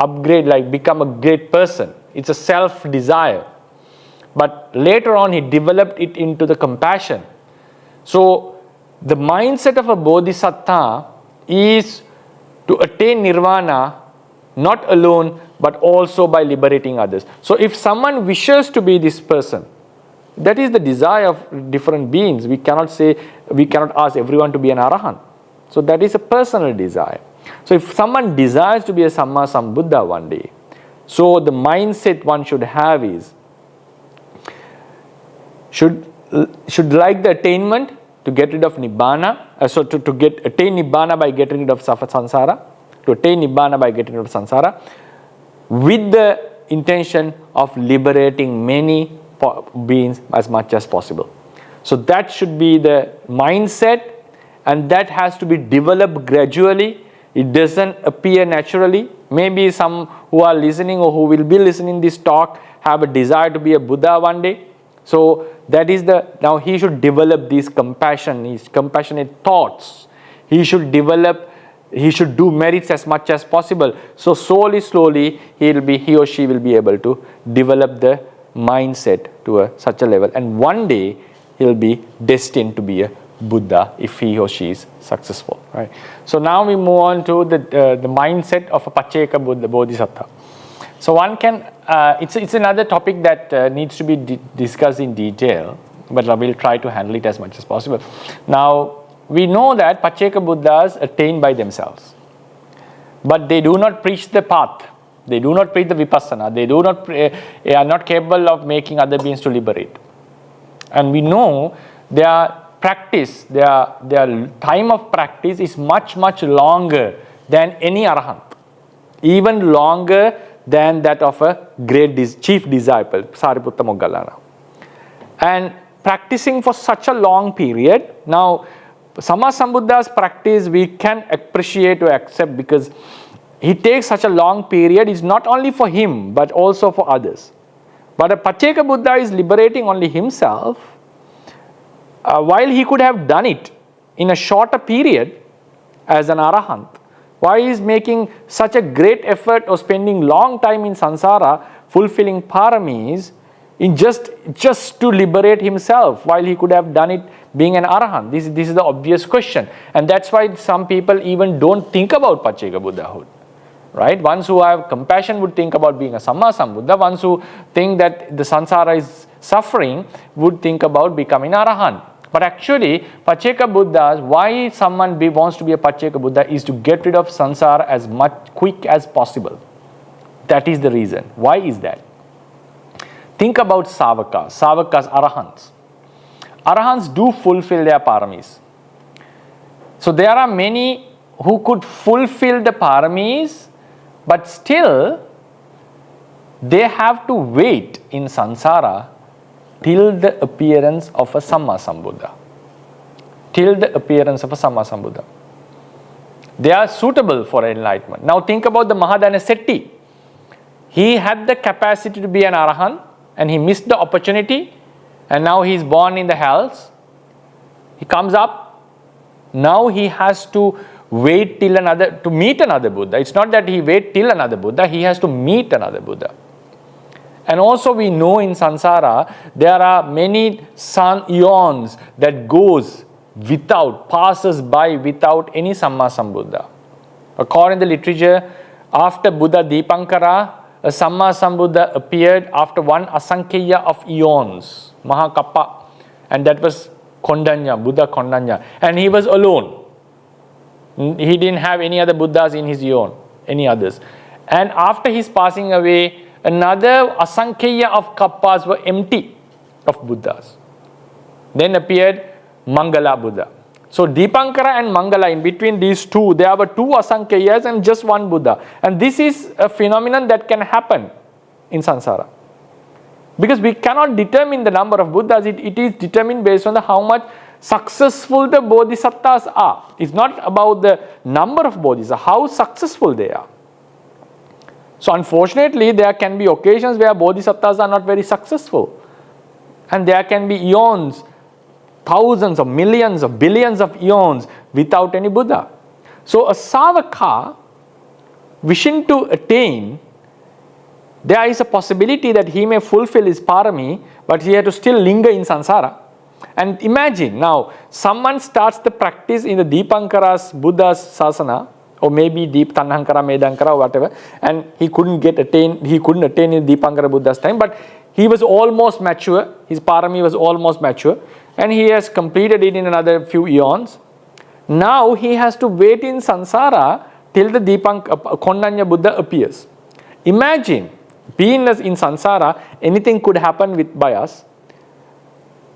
upgrade, like become a great person. It's a self-desire. But later on, he developed it into the compassion. So, the mindset of a Bodhisattva is to attain nirvana, not alone, but also by liberating others. So, if someone wishes to be this person, that is the desire of different beings. We cannot ask everyone to be an arahant. So, that is a personal desire. So, if someone desires to be a Samma Sambuddha one day, so the mindset one should have is, should like the attainment to get rid of Nibbana, attain Nibbana by getting rid of Samsara, to attain Nibbana by getting rid of Samsara, with the intention of liberating many beings as much as possible. So that should be the mindset, and that has to be developed gradually. It doesn't appear naturally. Maybe some who are listening or who will be listening this talk have a desire to be a Buddha one day. So that is now he should develop these compassionate thoughts. He should do merits as much as possible. So slowly he or she will be able to develop the mindset to such a level. And one day he'll be destined to be a Buddha if he or she is successful. Right? So now we move on to the mindset of a Pacceka Buddha Bodhisattva. So one can, it's another topic that needs to be discussed in detail, but I will try to handle it as much as possible. Now, we know that Pacceka Buddhas attain by themselves, but they do not preach the path. They do not preach the vipassana. They are not capable of making other beings to liberate. And we know their practice, their time of practice is much longer than any arahant, even longer than that of a great chief disciple, Sariputta Moggallana. And practicing for such a long period, now Samma Sambuddha's practice we can appreciate or accept because he takes such a long period. It's not only for him but also for others. But a Pacceka Buddha is liberating only himself, while he could have done it in a shorter period as an arahant. Why he is making such a great effort of spending long time in samsara fulfilling paramis in just to liberate himself, while he could have done it being an arahant? This is the obvious question, and that's why some people even don't think about Pacceka Buddhahood. Right? Ones who have compassion would think about being a Samma Sambuddha. Ones who think that the samsara is suffering would think about becoming arahant. But actually, Pacceka Buddhas, why someone wants to be a Pacceka Buddha is to get rid of samsara as much quick as possible. That is the reason. Why is that? Think about Savakas, arahants. Arahants do fulfill their paramis. So there are many who could fulfill the paramis, but still they have to wait in samsara till the appearance of a Samma Sambuddha. Till the appearance of a Samma Sambuddha. They are suitable for enlightenment. Now think about the Mahadana Setti. He had the capacity to be an arahant and he missed the opportunity, and now he is born in the hells. He comes up. Now he has to wait to meet another Buddha. It's not that he wait till another Buddha, he has to meet another Buddha. And also we know in samsara there are many eons that passes by without any Samma Sambuddha. According to the literature, after Buddha Dipankara, a Samma Sambuddha appeared after one asankheya of eons, Mahakappa, and that was Kondanya, Buddha Kondanya, and he was alone. He didn't have any other Buddhas in his eon, any others. And after his passing away, another asankheya of kappas were empty of Buddhas. Then appeared Mangala Buddha. So Dipankara and Mangala, in between these two, there were two asankheyas and just one Buddha. And this is a phenomenon that can happen in samsara. Because we cannot determine the number of Buddhas, it is determined based on how much successful the Bodhisattvas are. It's not about the number of Bodhisattvas, how successful they are. So unfortunately, there can be occasions where Bodhisattvas are not very successful. And there can be eons, thousands of millions of billions of eons without any Buddha. So a Savaka wishing to attain, there is a possibility that he may fulfill his parami, but he has to still linger in samsara. And imagine now, someone starts the practice in the Deepankara's Buddha's sasana, or maybe Deep Tanhankara, Medankara, or whatever, and he couldn't attain in Deepankara Buddha's time, but he was almost mature, his parami was almost mature, and he has completed it in another few eons. Now he has to wait in samsara till the Konnanya Buddha appears. Imagine, being in samsara, anything could happen by us.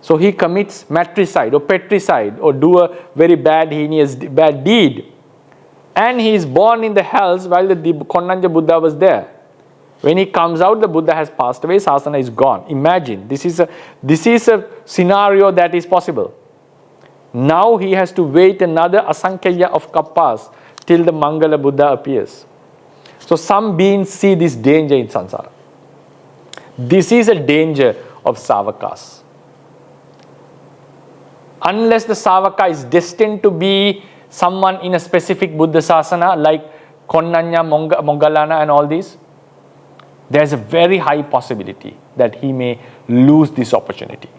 So he commits matricide or patricide or do a very bad, heinous, bad deed. And he is born in the hells while the Konnanya Buddha was there. When he comes out, the Buddha has passed away, sasana is gone. Imagine, this is a scenario that is possible. Now he has to wait another asankhya of kappas till the Mangala Buddha appears. So some beings see this danger in samsara. This is a danger of savakas. Unless the savaka is destined to be someone in a specific Buddha sasana like Konnanya, Moggallana and all these, there is a very high possibility that he may lose this opportunity.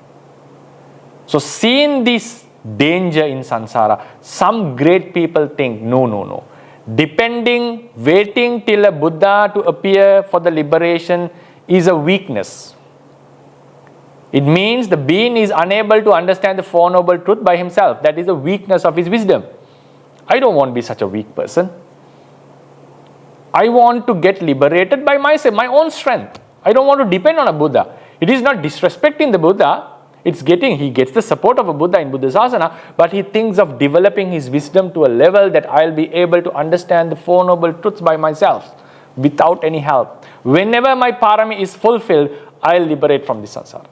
So seeing this danger in samsara, some great people think, no. Waiting till a Buddha to appear for the liberation is a weakness. It means the being is unable to understand the Four Noble Truths by himself. That is a weakness of his wisdom. I don't want to be such a weak person. I want to get liberated by myself, my own strength. I don't want to depend on a Buddha. It is not disrespecting the Buddha. He gets the support of a Buddha in Buddha Sasana, but he thinks of developing his wisdom to a level that I'll be able to understand the Four Noble Truths by myself without any help. Whenever my parami is fulfilled, I'll liberate from this samsara.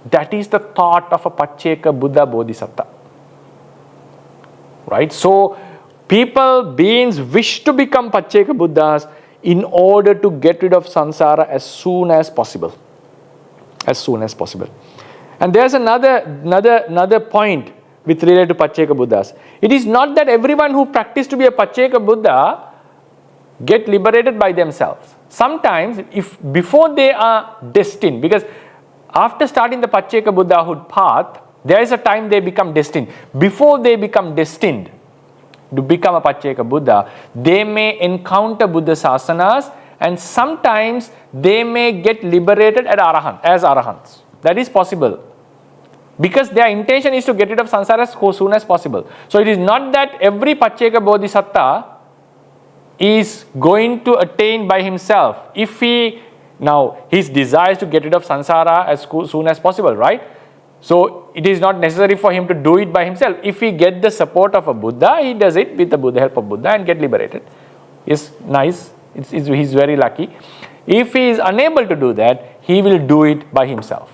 That is the thought of a Pacceka Buddha Bodhisattva. Right? So, beings wish to become Pacceka Buddhas in order to get rid of samsara as soon as possible. As soon as possible. And there's another point with related to Pacceka Buddhas. It is not that everyone who practices to be a Pacceka Buddha get liberated by themselves. Sometimes, if before they are destined, because after starting the Pacceka Buddhahood path, there is a time they become destined. Before they become destined to become a Pacceka Buddha, they may encounter Buddha sasanas, and sometimes they may get liberated as Arahants. That is possible. Because their intention is to get rid of samsara as soon as possible. So it is not that every Pacceka Bodhisattva is going to attain by himself. His desire is to get rid of samsara as soon as possible, right? So it is not necessary for him to do it by himself. If he gets the support of a Buddha, he does it with the help of Buddha and get liberated. It's nice. He's very lucky. If he is unable to do that, he will do it by himself.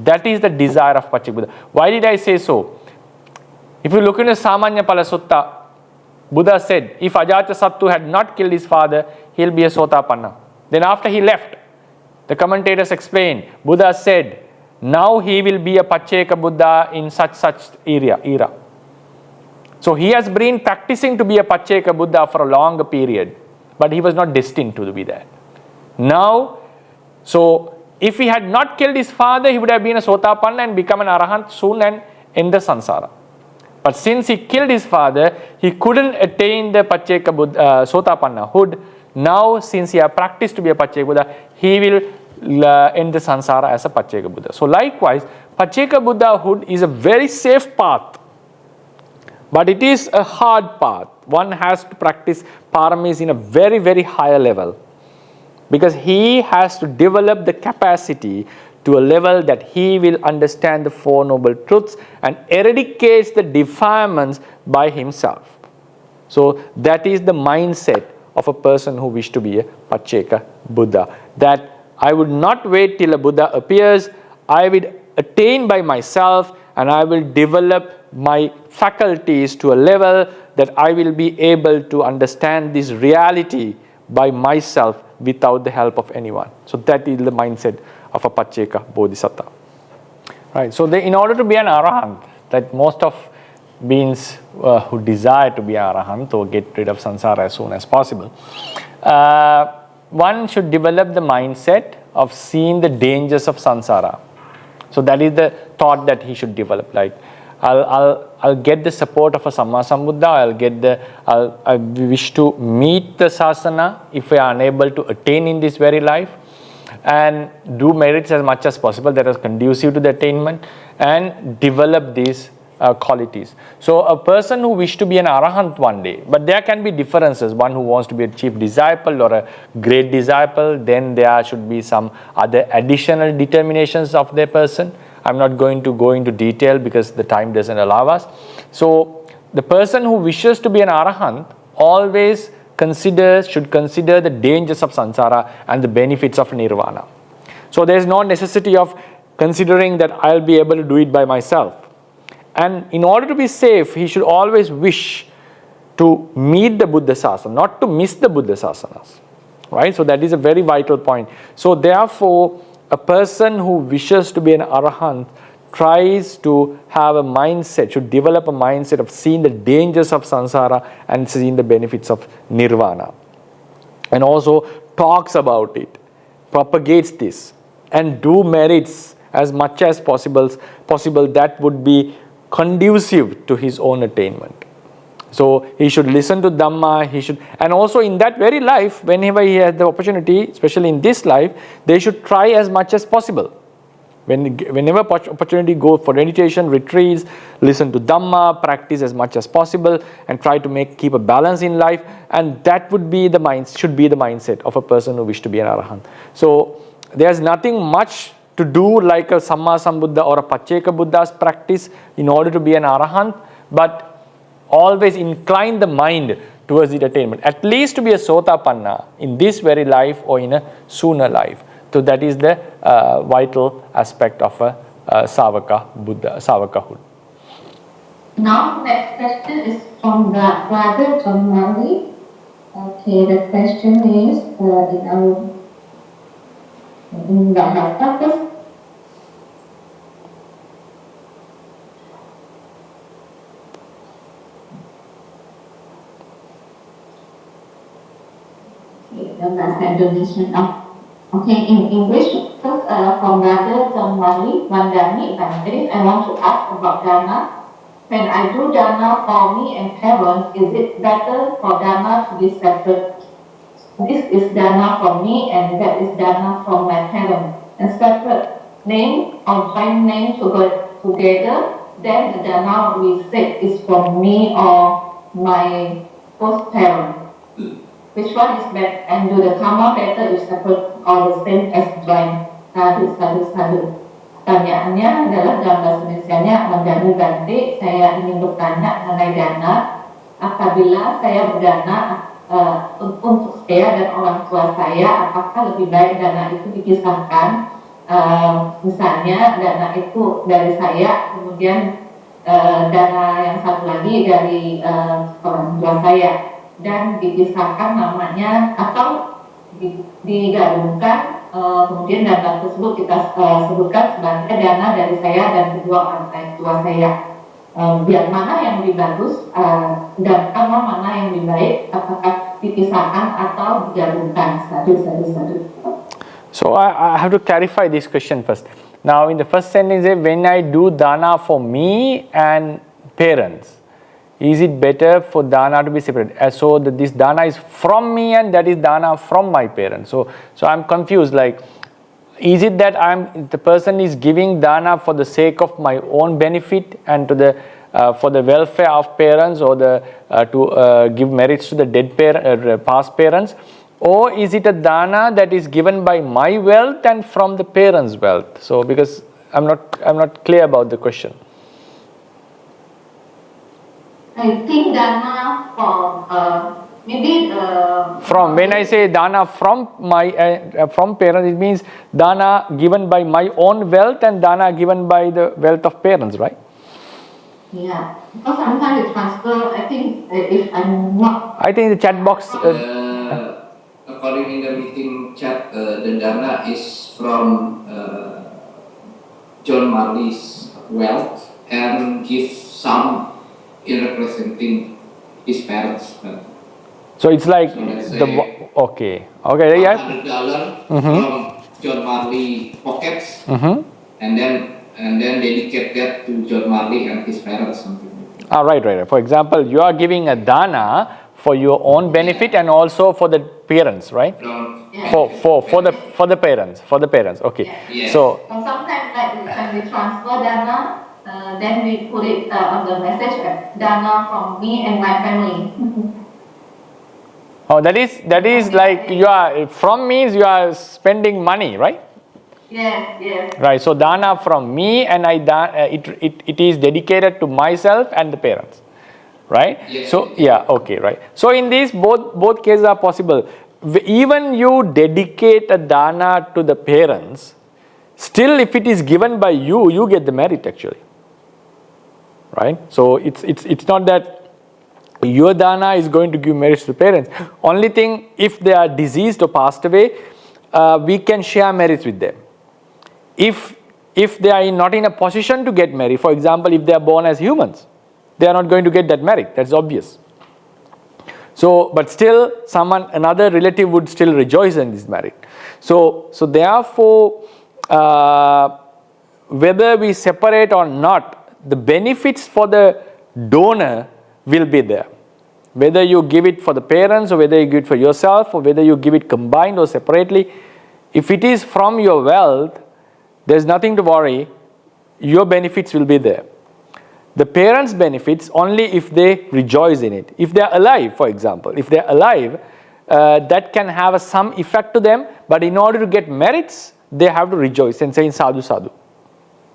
That is the desire of Pacceka Buddha. Why did I say so? If you look in the Samanya Pala Sutta, Buddha said, if Ajata Sattu had not killed his father, he'll be a Sotapanna. Then after he left, the commentators explain, Buddha said, now he will be a Pacceka Buddha in such era. So he has been practicing to be a Pacceka Buddha for a longer period, but he was not destined to be that. Now, so if he had not killed his father, he would have been a Sotapanna and become an Arahant soon and end the samsara. But since he killed his father, he couldn't attain the Pacceka Buddha, Sotapannahood. Now, since he has practiced to be a Pacceka Buddha, he will end the samsara as a Pacceka Buddha. So likewise, Pacceka Buddhahood is a very safe path, but it is a hard path. One has to practice paramis in a very, very higher level, because he has to develop the capacity to a level that he will understand the Four Noble Truths and eradicates the defilements by himself. So that is the mindset of a person who wishes to be a Pacceka Buddha. That I would not wait till a Buddha appears, I will attain by myself and I will develop my faculties to a level that I will be able to understand this reality by myself without the help of anyone. So that is the mindset of a Pacceka Bodhisattva. Right. So in order to be an Arahant, that most of beings who desire to be arahant or get rid of samsara as soon as possible, one should develop the mindset of seeing the dangers of samsara. So that is the thought that he should develop. Like, I'll get the support of a Samma Sambuddha. I wish to meet the sasana if we are unable to attain in this very life, and do merits as much as possible that is conducive to the attainment, and develop these qualities. So a person who wishes to be an arahant one day, but there can be differences. One who wants to be a chief disciple or a great disciple, then there should be some other additional determinations of the person. I'm not going to go into detail because the time doesn't allow us. So the person who wishes to be an arahant always should consider the dangers of samsara and the benefits of nirvana. So there is no necessity of considering that I'll be able to do it by myself. And in order to be safe, he should always wish to meet the Buddha Sasana, not to miss the Buddha Sasanas. Right? So that is a very vital point. So therefore, a person who wishes to be an arahant tries to have a mindset, should develop a mindset of seeing the dangers of samsara and seeing the benefits of nirvana. And also talks about it, propagates this, and do merits as much as possible that would be conducive to his own attainment. So he should listen to Dhamma, and also in that very life, whenever he has the opportunity, especially in this life, they should try as much as possible. Whenever opportunity, go for meditation, retreats, listen to Dhamma, practice as much as possible, and try to keep a balance in life, and that should be the mindset of a person who wishes to be an arahant. So there's nothing much to do like a Samma Sambuddha or a Pacceka Buddha's practice in order to be an arahant, but always incline the mind towards the attainment, at least to be a Sotapanna in this very life or in a sooner life. So that is the vital aspect of a Savakahood. Now, next question is from Brother John Murray. Okay, the question is in Bahasa. Dalam bahasa Indonesia. Okay, in English, first from Brother John Murray, Vandani Bande, I want to ask about Dhana. When I do Dhana for me and parents, is it better for Dhana to be separate? This is Dhana for me and that is Dhana from my parents. And separate name or joint name together, then the Dhana we say is from me or my first parent. Which one is better? And do the karma better is separate or the same as joint? Sadu. Pertanyaannya adalah dalam bahasa Indonesia-nya, Mandani Bante, saya ingin bertanya mengenai dana. Apabila saya berdana untuk saya dan orang tua saya, apakah lebih baik dana itu dipisahkan? Misalnya dana itu dari saya, kemudian dana yang satu lagi dari orang tua saya, dan dipisahkan namanya atau digabungkan, kemudian dana tersebut kita sebutkan sebagai dana dari saya dan kedua orang tua saya. Biar mana yang lebih bagus dan mana yang lebih baik, apakah dipisahkan atau digabungkan? Sadu. So I have to clarify this question first. Now in the first sentence, when I do dana for me and parents, is it better for dana to be separate? So that this dana is from me and that is dana from my parents. So I'm confused. Like, is it that the person is giving dana for the sake of my own benefit and to the for the welfare of parents, or to give merits to the dead past parents, or is it a dana that is given by my wealth and from the parents' wealth? So because I'm not clear about the question. I think dana from from, when I say dana from my from parents, it means dana given by my own wealth and dana given by the wealth of parents, right? Yeah, because sometimes it transfer. I think if I'm not. I think the chat box. According in the meeting chat, the dana is from John Marley's wealth and give some in representing his parents. So it's like So let's say okay, yes. $100 from John Marley pockets, and then dedicate that to John Marley and his parents. Something like that. Right. For example, you are giving a dana for your own benefit and also for the parents, right? For the parents. Okay. Yes. So sometimes like when we transfer dana, then we put it on the message dana from me and my family. oh, that is like you are from means you are spending money, right? Yes. Right. So dana from me and it is dedicated to myself and the parents. Right? Yes. So okay, right. So in these both cases are possible. Even you dedicate a dana to the parents, still if it is given by you, you get the merit actually. Right? So it's not that your dana is going to give merits to parents. Only thing, if they are diseased or passed away, we can share merits with them. If they are not in a position to get merit, for example, if they are born as humans, they are not going to get that merit. That's obvious. So, but still, another relative would still rejoice in this merit. So therefore, whether we separate or not, the benefits for the donor will be there. Whether you give it for the parents or whether you give it for yourself or whether you give it combined or separately, if it is from your wealth, there's nothing to worry. Your benefits will be there. The parents' benefits only if they rejoice in it. If they are alive, for example, if they are alive, that can have some effect to them, but in order to get merits, they have to rejoice and say sadhu sadhu.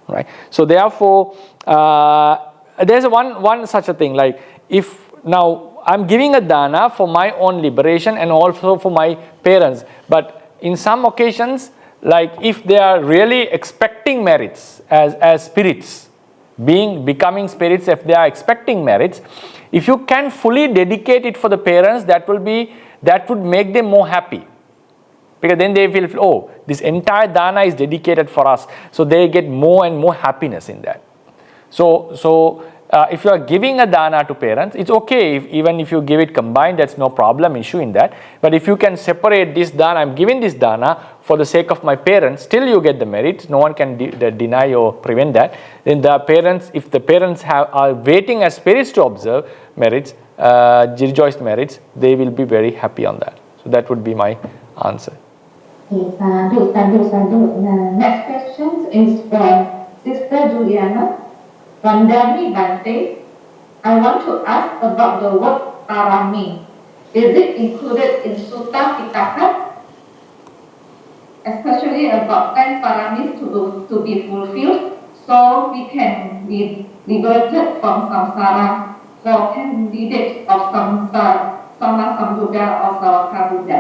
Right? So therefore, there's one such a thing, like if now I'm giving a dana for my own liberation and also for my parents, but in some occasions, like if they are really expecting merits as spirits, becoming spirits, if they are expecting merits, if you can fully dedicate it for the parents, that would make them more happy, because then they will feel, oh, this entire dana is dedicated for us, so they get more and more happiness in that. So if you are giving a dana to parents, it's okay even if you give it combined, that's no issue in that. But if you can separate this dana, I'm giving this dana for the sake of my parents, still you get the merits. No one can deny or prevent that. Then the parents, if the parents are waiting as spirits to observe merits, rejoiced merits, they will be very happy on that. So that would be my answer. Sadhu. Next question is from Sister Juliana. Pandami Bante, I want to ask about the word PΑRAMީ. Is it included in Sutta Pitaka? Especially about 10 paramis to be fulfilled, so we can be liberated from samsara for candidates of samsara, sama sambuddha or sawaka buddha.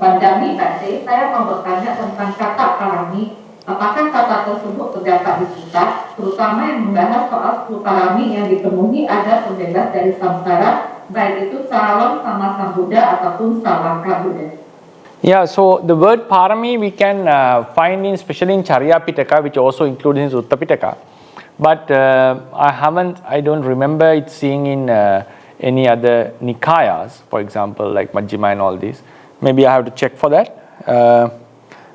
Pandami Bante, saya mau bertanya tentang kata PARAMީ. Apakah kata tersebut terdapat di Chitta, terutama yang membahas soal 10 parami yang dipenuhi ada pembebas dari samsara, baik itu calon sama sambuddha ataupun sawaka buddha? Yeah, so the word PARAMީ we can find especially in Charya Pitaka, which also includes in Sutta Pitaka. But I don't remember it seeing in any other Nikayas, for example, like Majjhima and all these. Maybe I have to check for that.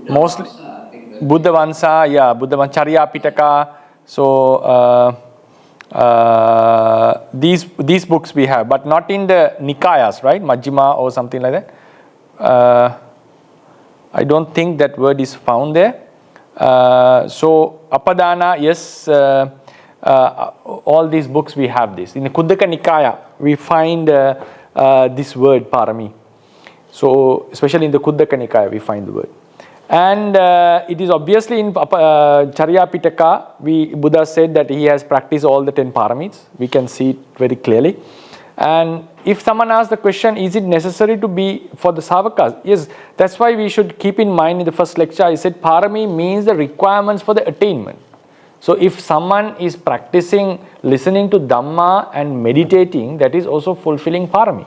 Mostly Buddha Vansa, Charya Pitaka. So these books we have, but not in the Nikayas, right? Majjhima or something like that. I don't think that word is found there. So Apadana, yes, all these books we have this. In the Khuddaka Nikaya, we find this word PARAMީ. So especially in the Khuddaka Nikaya, we find the word. And it is obviously in Charya Pitaka, Buddha said that he has practiced all the 10 paramis. We can see it very clearly. And if someone asks the question, is it necessary to be for the Savakas? Yes, that's why we should keep in mind in the first lecture, I said PARAMީ means the requirements for the attainment. So if someone is practicing listening to Dhamma and meditating, that is also fulfilling PARAMީ.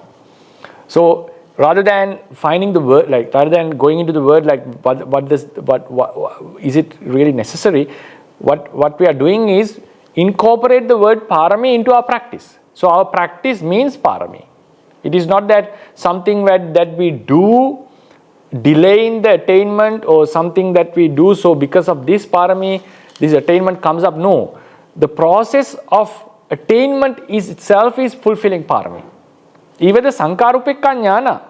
So rather than finding the word, like rather than going into the word, like what is it really necessary? What we are doing is incorporate the word PÆRAMީ into our practice. So our practice means PÆRAMީ. It is not that something that we do delaying the attainment or something that we do so because of this PÆRAMީ, this attainment comes up. No. The process of attainment itself is fulfilling PÆRAMީ. Even the Sankarupekka Jnana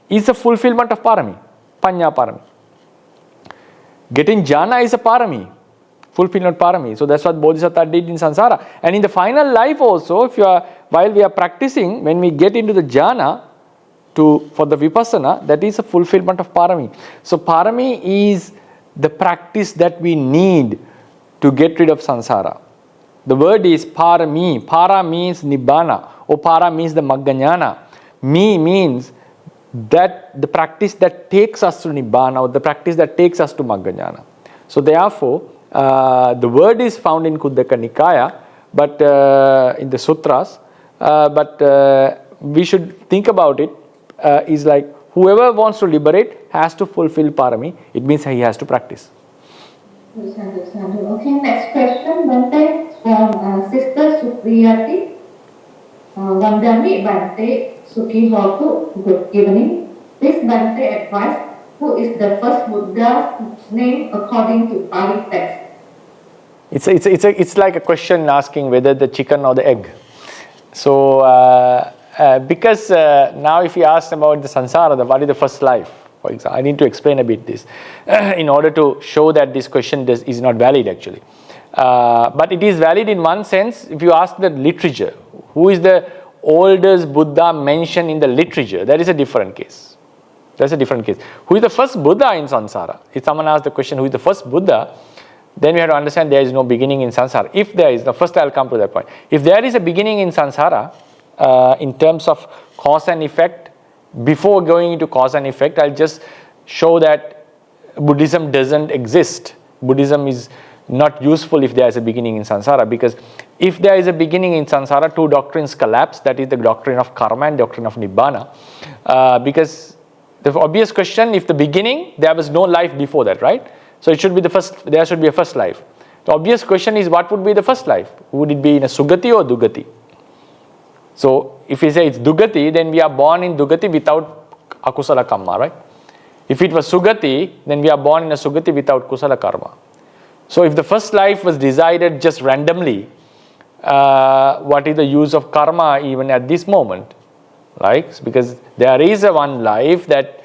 is a fulfillment of PÆRAMީ, Panya PÆRAMީ. Getting jhana is a PÆRAMީ, fulfillment PÆRAMީ. So that's what Bodhisattva did in samsara. And in the final life also, while we are practicing, when we get into the jhana for the vipassana, that is a fulfillment of PÆRAMީ. So PÆRAMީ is the practice that we need to get rid of samsara. The word is PÆRAMީ. Para means nibbana, or para means the Maggajnana. Me means that the practice that takes us to nibbana, or the practice that takes us to Maggajnana. So therefore, the word is found in Khuddaka Nikaya, but in the sutras, but we should think about it is like whoever wants to liberate has to fulfill PÆRAMީ. It means he has to practice. Okay, next question, Bante, from Sister Supriyati. Vandami Bante Sukhi Hotu, good evening. Please Bante advise who is the first Buddha's name according to Pali text. It's like a question asking whether the chicken or the egg. So because now if you ask about the samsara, what is the first life? For example, I need to explain a bit this in order to show that this question is not valid actually. But it is valid in one sense if you ask the literature. Who is the oldest Buddha mentioned in the literature? That is a different case. That's a different case. Who is the first Buddha in samsara? If someone asks the question, who is the first Buddha, then we have to understand there is no beginning in samsara. If there is, first I'll come to that point. If there is a beginning in samsara, in terms of cause and effect, before going into cause and effect, I'll just show that Buddhism doesn't exist. Buddhism is not useful if there is a beginning in samsara, because if there is a beginning in samsara, two doctrines collapse. That is the doctrine of karma and doctrine of nibbana. Because the obvious question, if the beginning, there was no life before that, right? So it should be the first, there should be a first life. The obvious question is, what would be the first life? Would it be in a sugati or dugati? So if we say it's dugati, then we are born in dugati without akusala karma, right? If it was sugati, then we are born in a sugati without kusala karma. So if the first life was decided just randomly, what is the use of karma even at this moment? Right? Because there is a one life that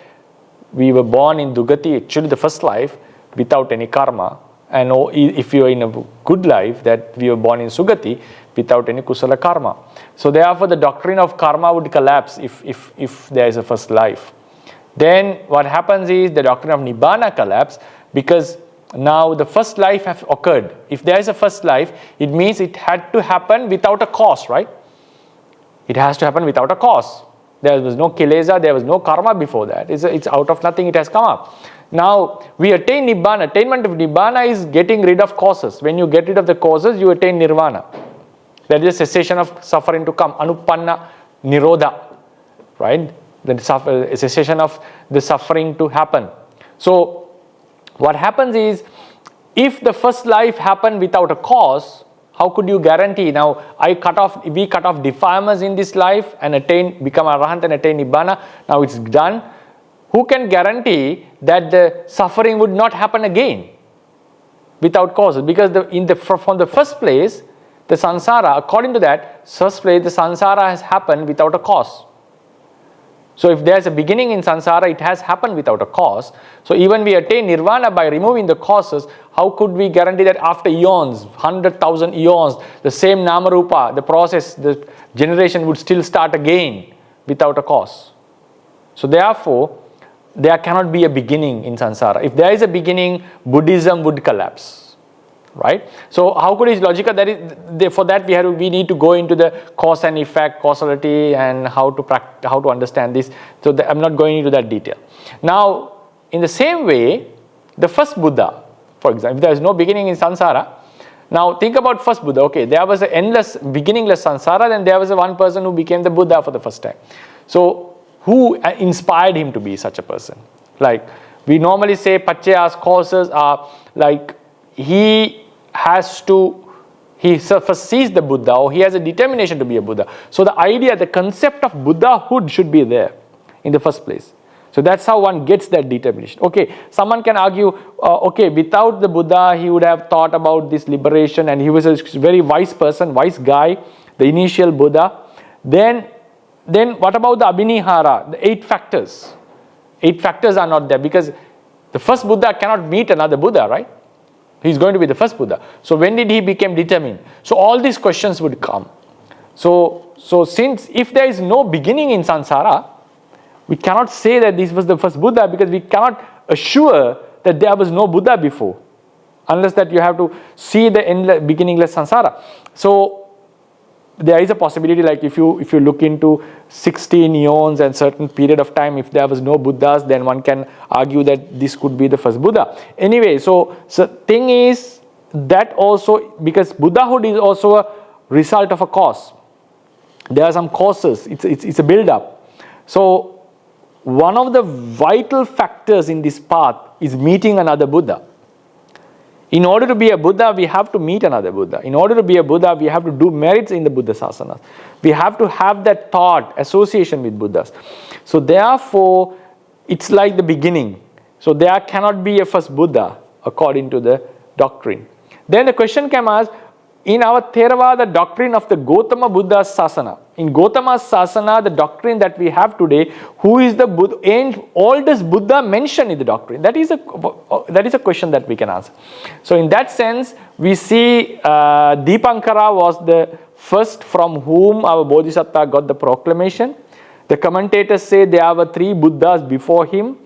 we were born in dugati, actually the first life, without any karma. And if you are in a good life, that we were born in sugati without any kusala karma. So therefore the doctrine of karma would collapse if there is a first life. Then what happens is the doctrine of nibbana collapse, because now the first life has occurred. If there is a first life, it means it had to happen without a cause, right? It has to happen without a cause. There was no kilesa, there was no karma before that. It's out of nothing, it has come up. Now we attain nibbana. Attainment of nibbana is getting rid of causes. When you get rid of the causes, you attain nirvana. That is a cessation of suffering to come. Anupanna nirodha, right? The cessation of the suffering to happen. So what happens is, if the first life happened without a cause, how could you guarantee? Now we cut off defilements in this life and become arahant and attain nibbana. Now it's done. Who can guarantee that the suffering would not happen again without causes? Because from the first place, the samsara, according to that first place, the samsara has happened without a cause. So if there is a beginning in samsara, it has happened without a cause. So even we attain nirvana by removing the causes, how could we guarantee that after eons, 100,000 eons, the same namarupa, the process, the generation would still start again without a cause? So therefore, there cannot be a beginning in samsara. If there is a beginning, Buddhism would collapse. Right? So how could it logical? That is, for that we need to go into the cause and effect, causality, and how to understand this. So I'm not going into that detail. Now, in the same way, the first Buddha, for example, if there is no beginning in samsara, now think about first Buddha. Okay, there was an endless, beginningless samsara, then there was one person who became the Buddha for the first time. So who inspired him to be such a person? Like we normally say, Paccayas, causes are like he has to He first sees the Buddha, or he has a determination to be a Buddha. So the idea, the concept of Buddhahood should be there in the first place. So that's how one gets that determination. Okay, someone can argue, okay, without the Buddha, he would have thought about this liberation, and he was a very wise person, wise guy, the initial Buddha. Then what about the Abhinihara, the 8 factors? 8 factors are not there, because the first Buddha cannot meet another Buddha, right? He's going to be the first Buddha. So when did he become determined? So all these questions would come. So since if there is no beginning in samsara, we cannot say that this was the first Buddha, because we cannot assure that there was no Buddha before, unless that you have to see the beginningless samsara. So there is a possibility, like if you look into 16 eons and certain period of time, if there was no Buddhas, then one can argue that this could be the first Buddha. Anyway, so thing is that also, because Buddhahood is also a result of a cause. There are some causes. It's a build-up. So one of the vital factors in this path is meeting another Buddha. In order to be a Buddha, we have to meet another Buddha. In order to be a Buddha, we have to do merits in the Buddha sasanas. We have to have that thought, association with Buddhas. So therefore, it's like the beginning. So there cannot be a first Buddha according to the doctrine. Then the question came as, in our Theravada doctrine of the Gautama Buddha's sasana, in Gautama's sasana, the doctrine that we have today, who is the Buddha, and oldest Buddha mentioned in the doctrine? That is a question that we can answer. So in that sense, we see Dipankara was the first from whom our Bodhisattva got the proclamation. The commentators say there were 3 Buddhas before him: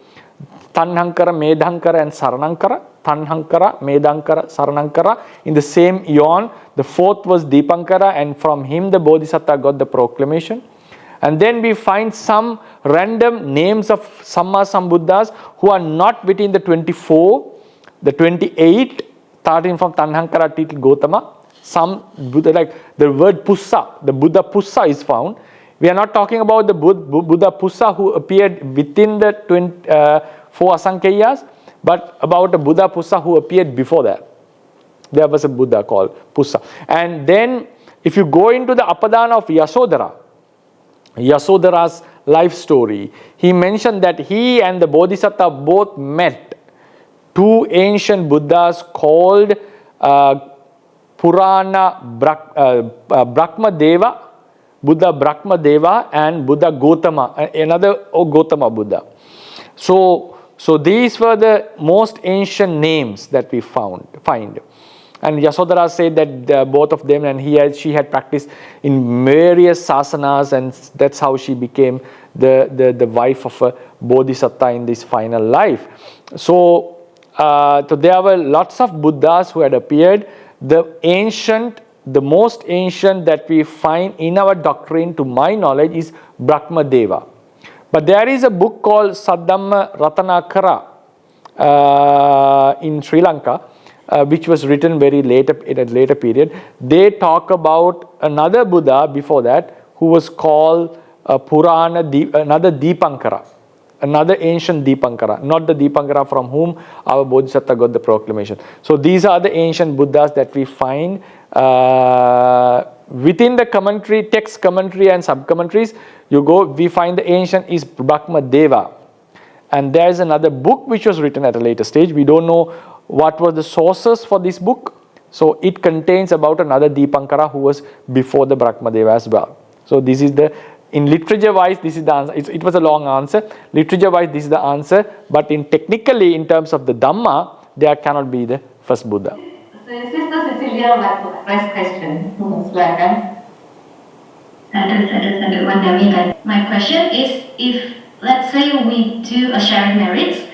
Tanhankara, Medhankara and Saranankara. Tanhankara, Medhankara, Saranankara. In the same eon, the 4th was Dipankara, and from him the Bodhisattva got the proclamation. And then we find some random names of Samma Sambuddhas who are not within the 24, the 28, starting from Tanhankara till Gautama. Some Buddha, like the word Pussa, the Buddha Pussa is found. We are not talking about the Buddha Pussa who appeared within the 4 Asankheyas, but about a Buddha Pussa who appeared before that. There was a Buddha called Pussa. And then if you go into the Apadana of Yasodhara's life story, he mentioned that he and the Bodhisattva both met 2 ancient Buddhas called Purana Brahma Deva, Buddha Brahma Deva, and Buddha Gautama, another Gautama Buddha. So these were the most ancient names that we find. And Yasodhara said that both of them, and she had practiced in various sasanas, and that's how she became the wife of a Bodhisattva in this final life. So there were lots of Buddhas who had appeared. The most ancient that we find in our doctrine, to my knowledge, is Brahma Deva. But there is a book called Saddhamma Ratanakara in Sri Lanka, which was written in a later period. They talk about another Buddha before that who was called another Dipankara, another ancient Dipankara, not the Dipankara from whom our Bodhisattva got the proclamation. So these are the ancient Buddhas that we find within the commentary, text commentary and sub-commentaries. We find the ancient is Brahma Deva. And there is another book which was written at a later stage. We don't know what were the sources for this book. So it contains about another Dipankara who was before the Brahma Deva as well. So this is in literature wise, this is the answer. It was a long answer. Literature wise, this is the answer. But technically, in terms of the Dhamma, there cannot be the first Buddha. So Sister Cecilia would like to ask question. Silakan. My question is, if let's say we do a sharing merits,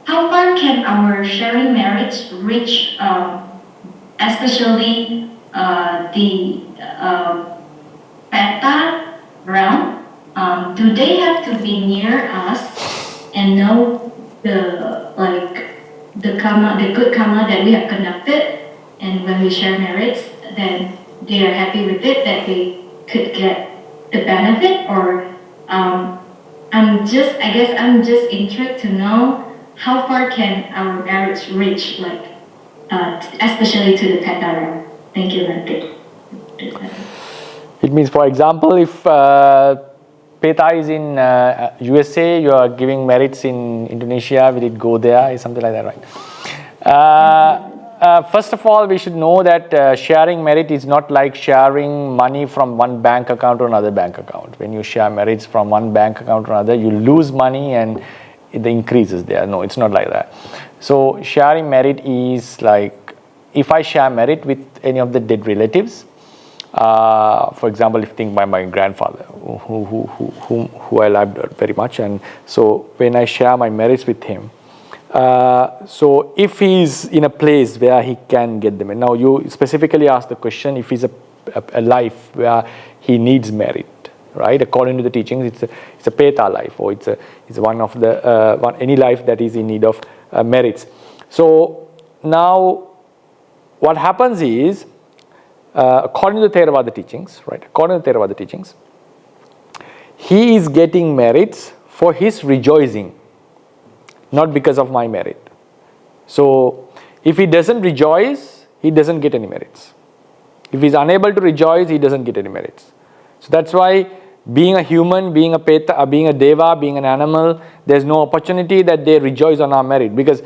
how far can our sharing merits reach, especially the Peta realm? Do they have to be near us and know the good karma that we have conducted, and when we share merits, then they are happy with it, that they could get the benefit? Or I'm just intrigued to know how far can our merits reach, especially to the Theta realm. Thank you, Bhante. It means, for example, if Peta is in USA, you are giving merits in Indonesia, will it go there? Is something like that, right? First of all, we should know that sharing merit is not like sharing money from one bank account to another bank account. When you share merits from one bank account to another, you lose money and the increase is there. No, it's not like that. So sharing merit is like, if I share merit with any of the dead relatives, for example, if you think by my grandfather, who I loved very much, and so when I share my merits with him, so if he's in a place where he can get them, and now you specifically asked the question, if he's a life where he needs merit, right? According to the teachings, it's a Peta life, or it's one of the any life that is in need of merits. So now, what happens is, according to the Theravada teachings, right? According to the Theravada teachings, he is getting merits for his rejoicing, not because of my merit. So, if he doesn't rejoice, he doesn't get any merits. If he is unable to rejoice, he doesn't get any merits. So that's why, being a human, being a Peta, being a Deva, being an animal, there's no opportunity that they rejoice on our merit, because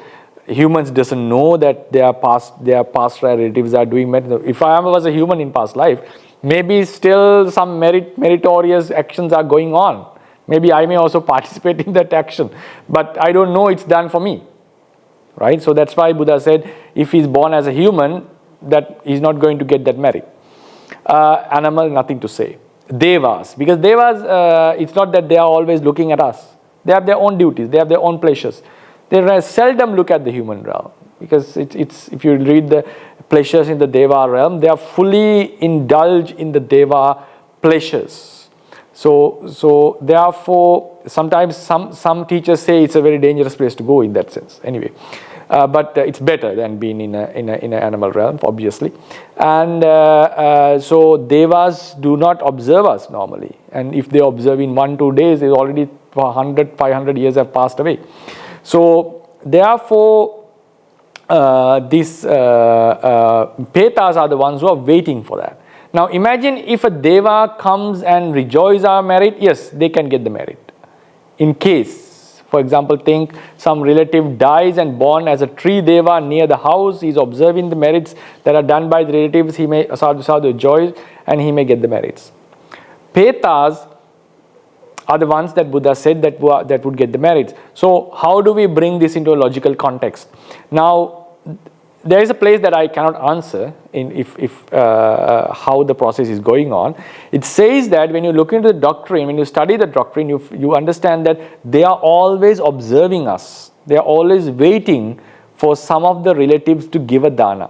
humans doesn't know that their past relatives are doing merit. If I was a human in past life, maybe still some meritorious actions are going on. Maybe I may also participate in that action, but I don't know it's done for me, right? So that's why Buddha said, if he's born as a human, that he's not going to get that merit. Animal, nothing to say. Devas, because Devas, it's not that they are always looking at us. They have their own duties, they have their own pleasures. They seldom look at the human realm, because it's if you read the pleasures in the Deva realm, they are fully indulged in the Deva pleasures. So therefore, sometimes some teachers say it's a very dangerous place to go in that sense. Anyway, but it's better than being in an animal realm, obviously. And so Devas do not observe us normally, and if they observe in 1-2 days, it's already 100-500 years have passed away. So therefore, these Petas are the ones who are waiting for that. Now imagine if a Deva comes and rejoices our merit, yes, they can get the merit. In case, for example, think some relative dies and born as a tree Deva near the house, he is observing the merits that are done by the relatives, he may sadhu rejoice and he may get the merits. Petas are the ones that Buddha said that would get the merits. So how do we bring this into a logical context? Now, there is a place that I cannot answer in how the process is going on. It says that when you look into the doctrine, when you study the doctrine, you understand that they are always observing us. They are always waiting for some of the relatives to give a dana.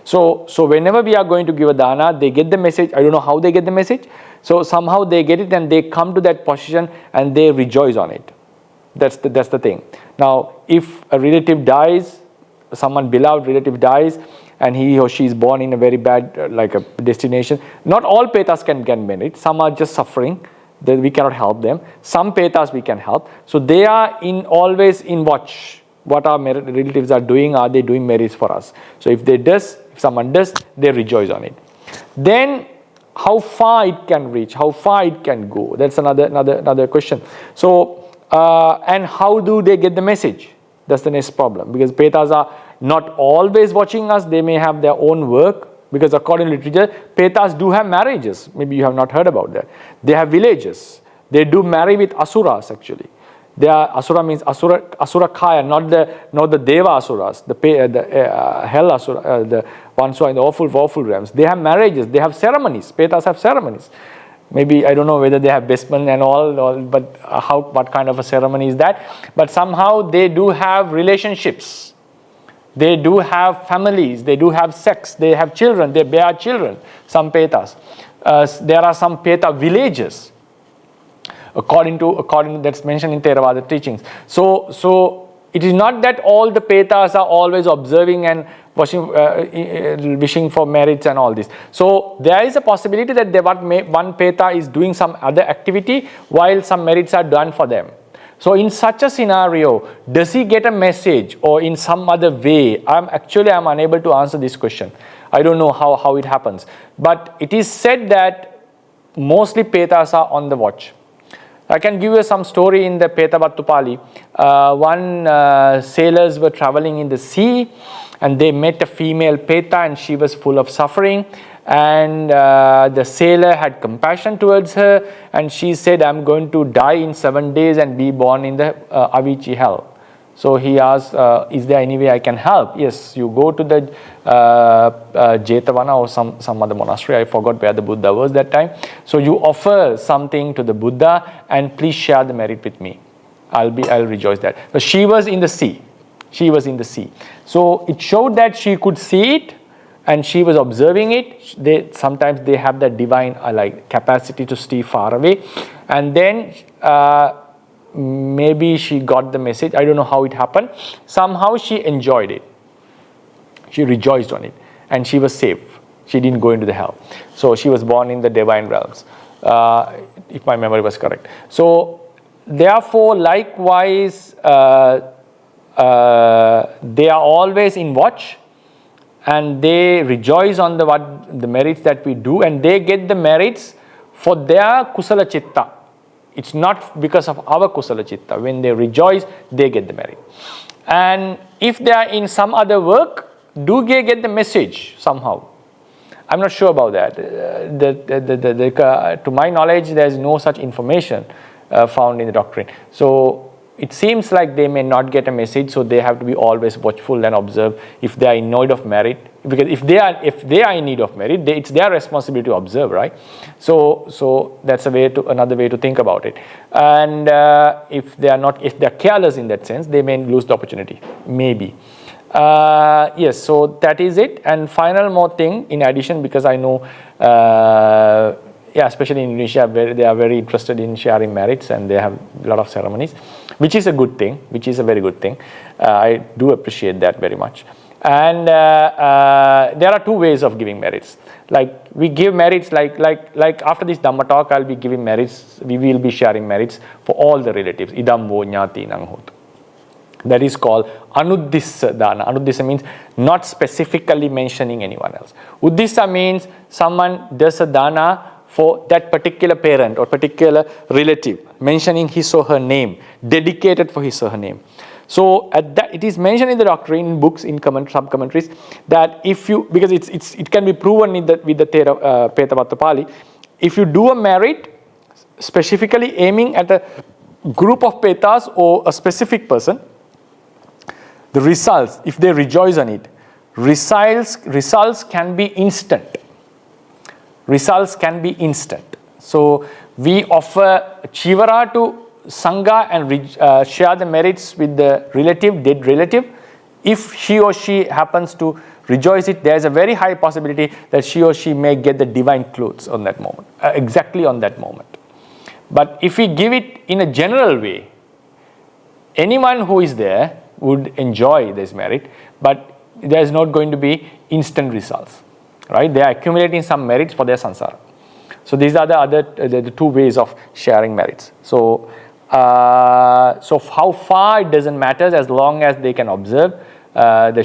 So whenever we are going to give a dana, they get the message. I don't know how they get the message. So somehow they get it and they come to that position and they rejoice on it. That's the thing. Now, if a relative dies, someone beloved relative dies, and he or she is born in a very bad like a destination, not all Petas can get merit. Some are just suffering. We cannot help them. Some Petas we can help. So they are always in watch. What our relatives are doing, are they doing merits for us? So if someone does, they rejoice on it. Then how far it can reach, how far it can go, that's another question. So and how do they get the message? That's the next problem, because Petas are not always watching us. They may have their own work, because according to literature, Petas do have marriages. Maybe you have not heard about that. They have villages. They do marry with asuras actually. They are, asura means asura kaya, not the Deva asuras, the hell asura, the ones who are in the awful realms. They have marriages, they have ceremonies. Petas have ceremonies. Maybe, I don't know whether they have bestman and all, but what kind of a ceremony is that? But somehow they do have relationships. They do have families, they do have sex, they have children, they bear children, some Petas. There are some Peta villages, according to that's mentioned in Theravada teachings. So it is not that all the Petas are always observing and wishing for merits and all this. So there is a possibility that one Peta is doing some other activity while some merits are done for them. So in such a scenario, does he get a message or in some other way? I'm unable to answer this question. I don't know how it happens. But it is said that mostly Petas are on the watch. I can give you some story in the Petavatupali. Sailors were traveling in the sea and they met a female Peta and she was full of suffering. And the sailor had compassion towards her and she said, I'm going to die in 7 days and be born in the Avicii hell. So he asked, is there any way I can help? Yes, you go to the Jetavana or some other monastery. I forgot where the Buddha was that time. So you offer something to the Buddha and please share the merit with me. I'll rejoice that. But she was in the sea. She was in the sea. So it showed that she could see it and she was observing it. Sometimes they have that divine capacity to see far away. And then maybe she got the message. I don't know how it happened. Somehow she enjoyed it. She rejoiced on it. And she was safe. She didn't go into the hell. So she was born in the divine realms, if my memory was correct. So therefore, likewise, they are always in watch. And they rejoice on the merits that we do, and they get the merits for their kusala chitta. It's not because of our kusala chitta. When they rejoice, they get the merit. And if they are in some other work, do they get the message somehow? I'm not sure about that. To my knowledge, there is no such information found in the doctrine. So it seems like they may not get a message, so they have to be always watchful and observe if they are in need of merit. Because if they are in need of merit, it's their responsibility to observe, right? So that's another way to think about it. And if they are careless in that sense, they may lose the opportunity, maybe. Yes, so that is it. And final more thing in addition, because I know. Especially in Indonesia, they are very interested in sharing merits and they have a lot of ceremonies, which is a good thing, which is a very good thing. I do appreciate that very much. And there are two ways of giving merits. Like we give merits, like after this Dhamma talk, I'll be giving merits. We will be sharing merits for all the relatives. Idam vo ñāti nang hotu. That is called anuddissa dana. Anuddissa means not specifically mentioning anyone else. Uddissa means someone does a dana for that particular parent or particular relative, mentioning his or her name, dedicated for his or her name. So it is mentioned in the doctrine, in books, in sub-commentaries, that because it can be proven with the Petavatupali, if you do a merit specifically aiming at a group of Petas or a specific person, the results, if they rejoice on it, results can be instant. Results can be instant. So we offer chivara to Sangha and share the merits with the dead relative. If he or she happens to rejoice it, there is a very high possibility that she or she may get the divine clothes on that moment, exactly on that moment. But if we give it in a general way, anyone who is there would enjoy this merit, but there is not going to be instant results. Right? They are accumulating some merits for their samsara. So these are the two ways of sharing merits. So how far it doesn't matter as long as they can observe.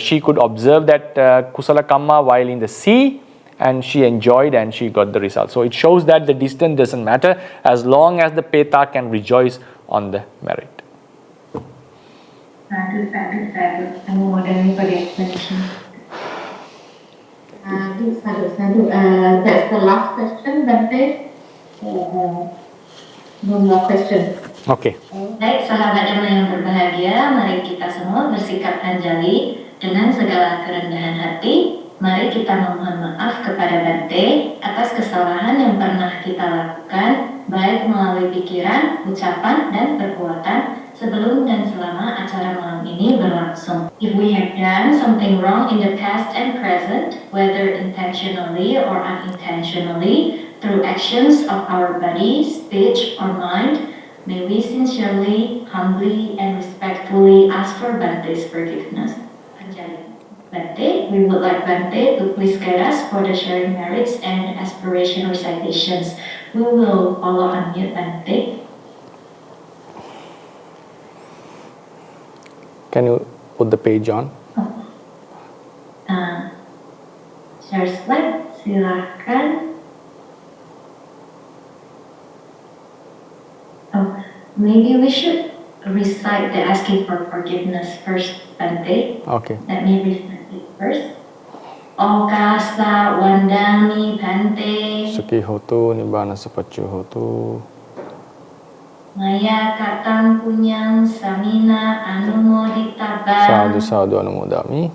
She could observe that kusala kamma while in the sea, and she enjoyed and she got the result. So it shows that the distance doesn't matter as long as the Peta can rejoice on the merit. Sadhu. I'm wondering for the explanation. Sadhu. That's the last question, Bante. No more questions. Okay. Baik, sahabat Dhamma yang berbahagia, mari kita semua bersikap anjali dengan segala kerendahan hati. Mari kita memohon maaf kepada Bante atas kesalahan yang pernah kita lakukan, baik melalui pikiran, ucapan, dan perbuatan sebelum dan selama acara malam ini berlangsung. If we have done something wrong in the past and present, whether intentionally or unintentionally, through actions of our body, speech, or mind, may we sincerely, humbly, and respectfully ask for Bante's forgiveness. Anjali. Bante, we would like Bante to please guide us for the sharing merits and aspiration recitations. We will follow unmute Bante. Can you put the page on? Share slide, silakan. Oh, maybe we should recite the asking for forgiveness first, Bante. Okay. Let me recite it first. Okasa Wandami Bante. Sukhi hotu, nibbana sapaccu hotu. Maya katang punyang samina anumoditabang. Sadhu sadhu anumodami.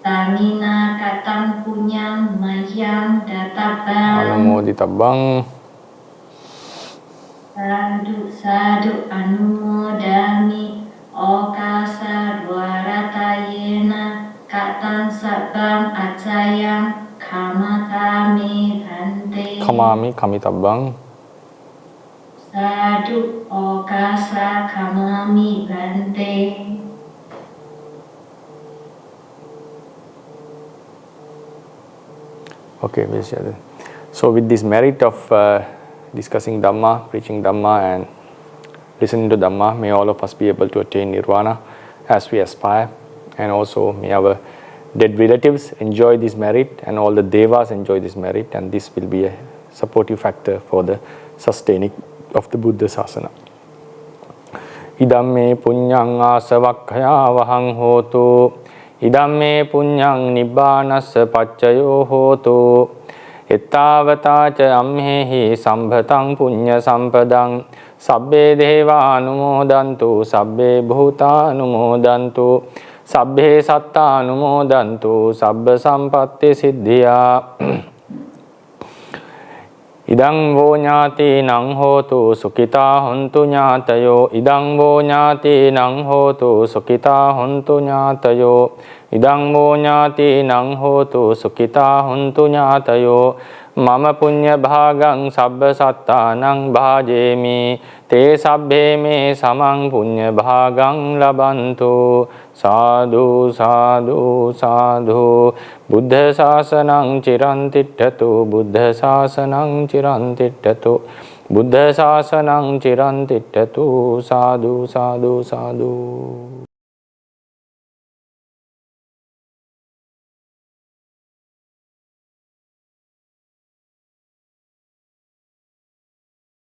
Samina katang punyang mayang databang. Anumoditabang. Sadhu sadhu anumodami. Okasa dwaratayena katang sabang acayang kamatami bante. Kamami kamitabang. Sadhu okasa kamami bante. Okay, so with this merit of discussing Dhamma, preaching Dhamma and listening to Dhamma, may all of us be able to attain Nirvana as we aspire, and also may our dead relatives enjoy this merit and all the Devas enjoy this merit, and this will be a supportive factor for the sustaining of the Buddha Sasana. Idamme punyang asavakkaya vahang hotu. Idamme punyang nibbanassa paccayo hotu. Ettavata ca amhehi sambhatang punya sampadang. Sabbe deva anumodantu, sabbe bhuta anumodantu, sabbe satta anumodantu, sabba sampatti siddhya. Idang vo nyati nang hotu sukita hontu nyatayo. Idang vo nyati nang hotu sukita hontu nyatayo. Idang vo nyati nang hotu sukita hontu nyatayo. Mama punya bhagang sabba sattanang bhajemi. Te sabbe me samang punya bhagang labantu. Sadhu sadhu sadhu. Buddha sasanang chirantittatu. Buddha sasanang chirantittatu. Buddha sasanang chirantittatu. Sadhu sadhu sadhu.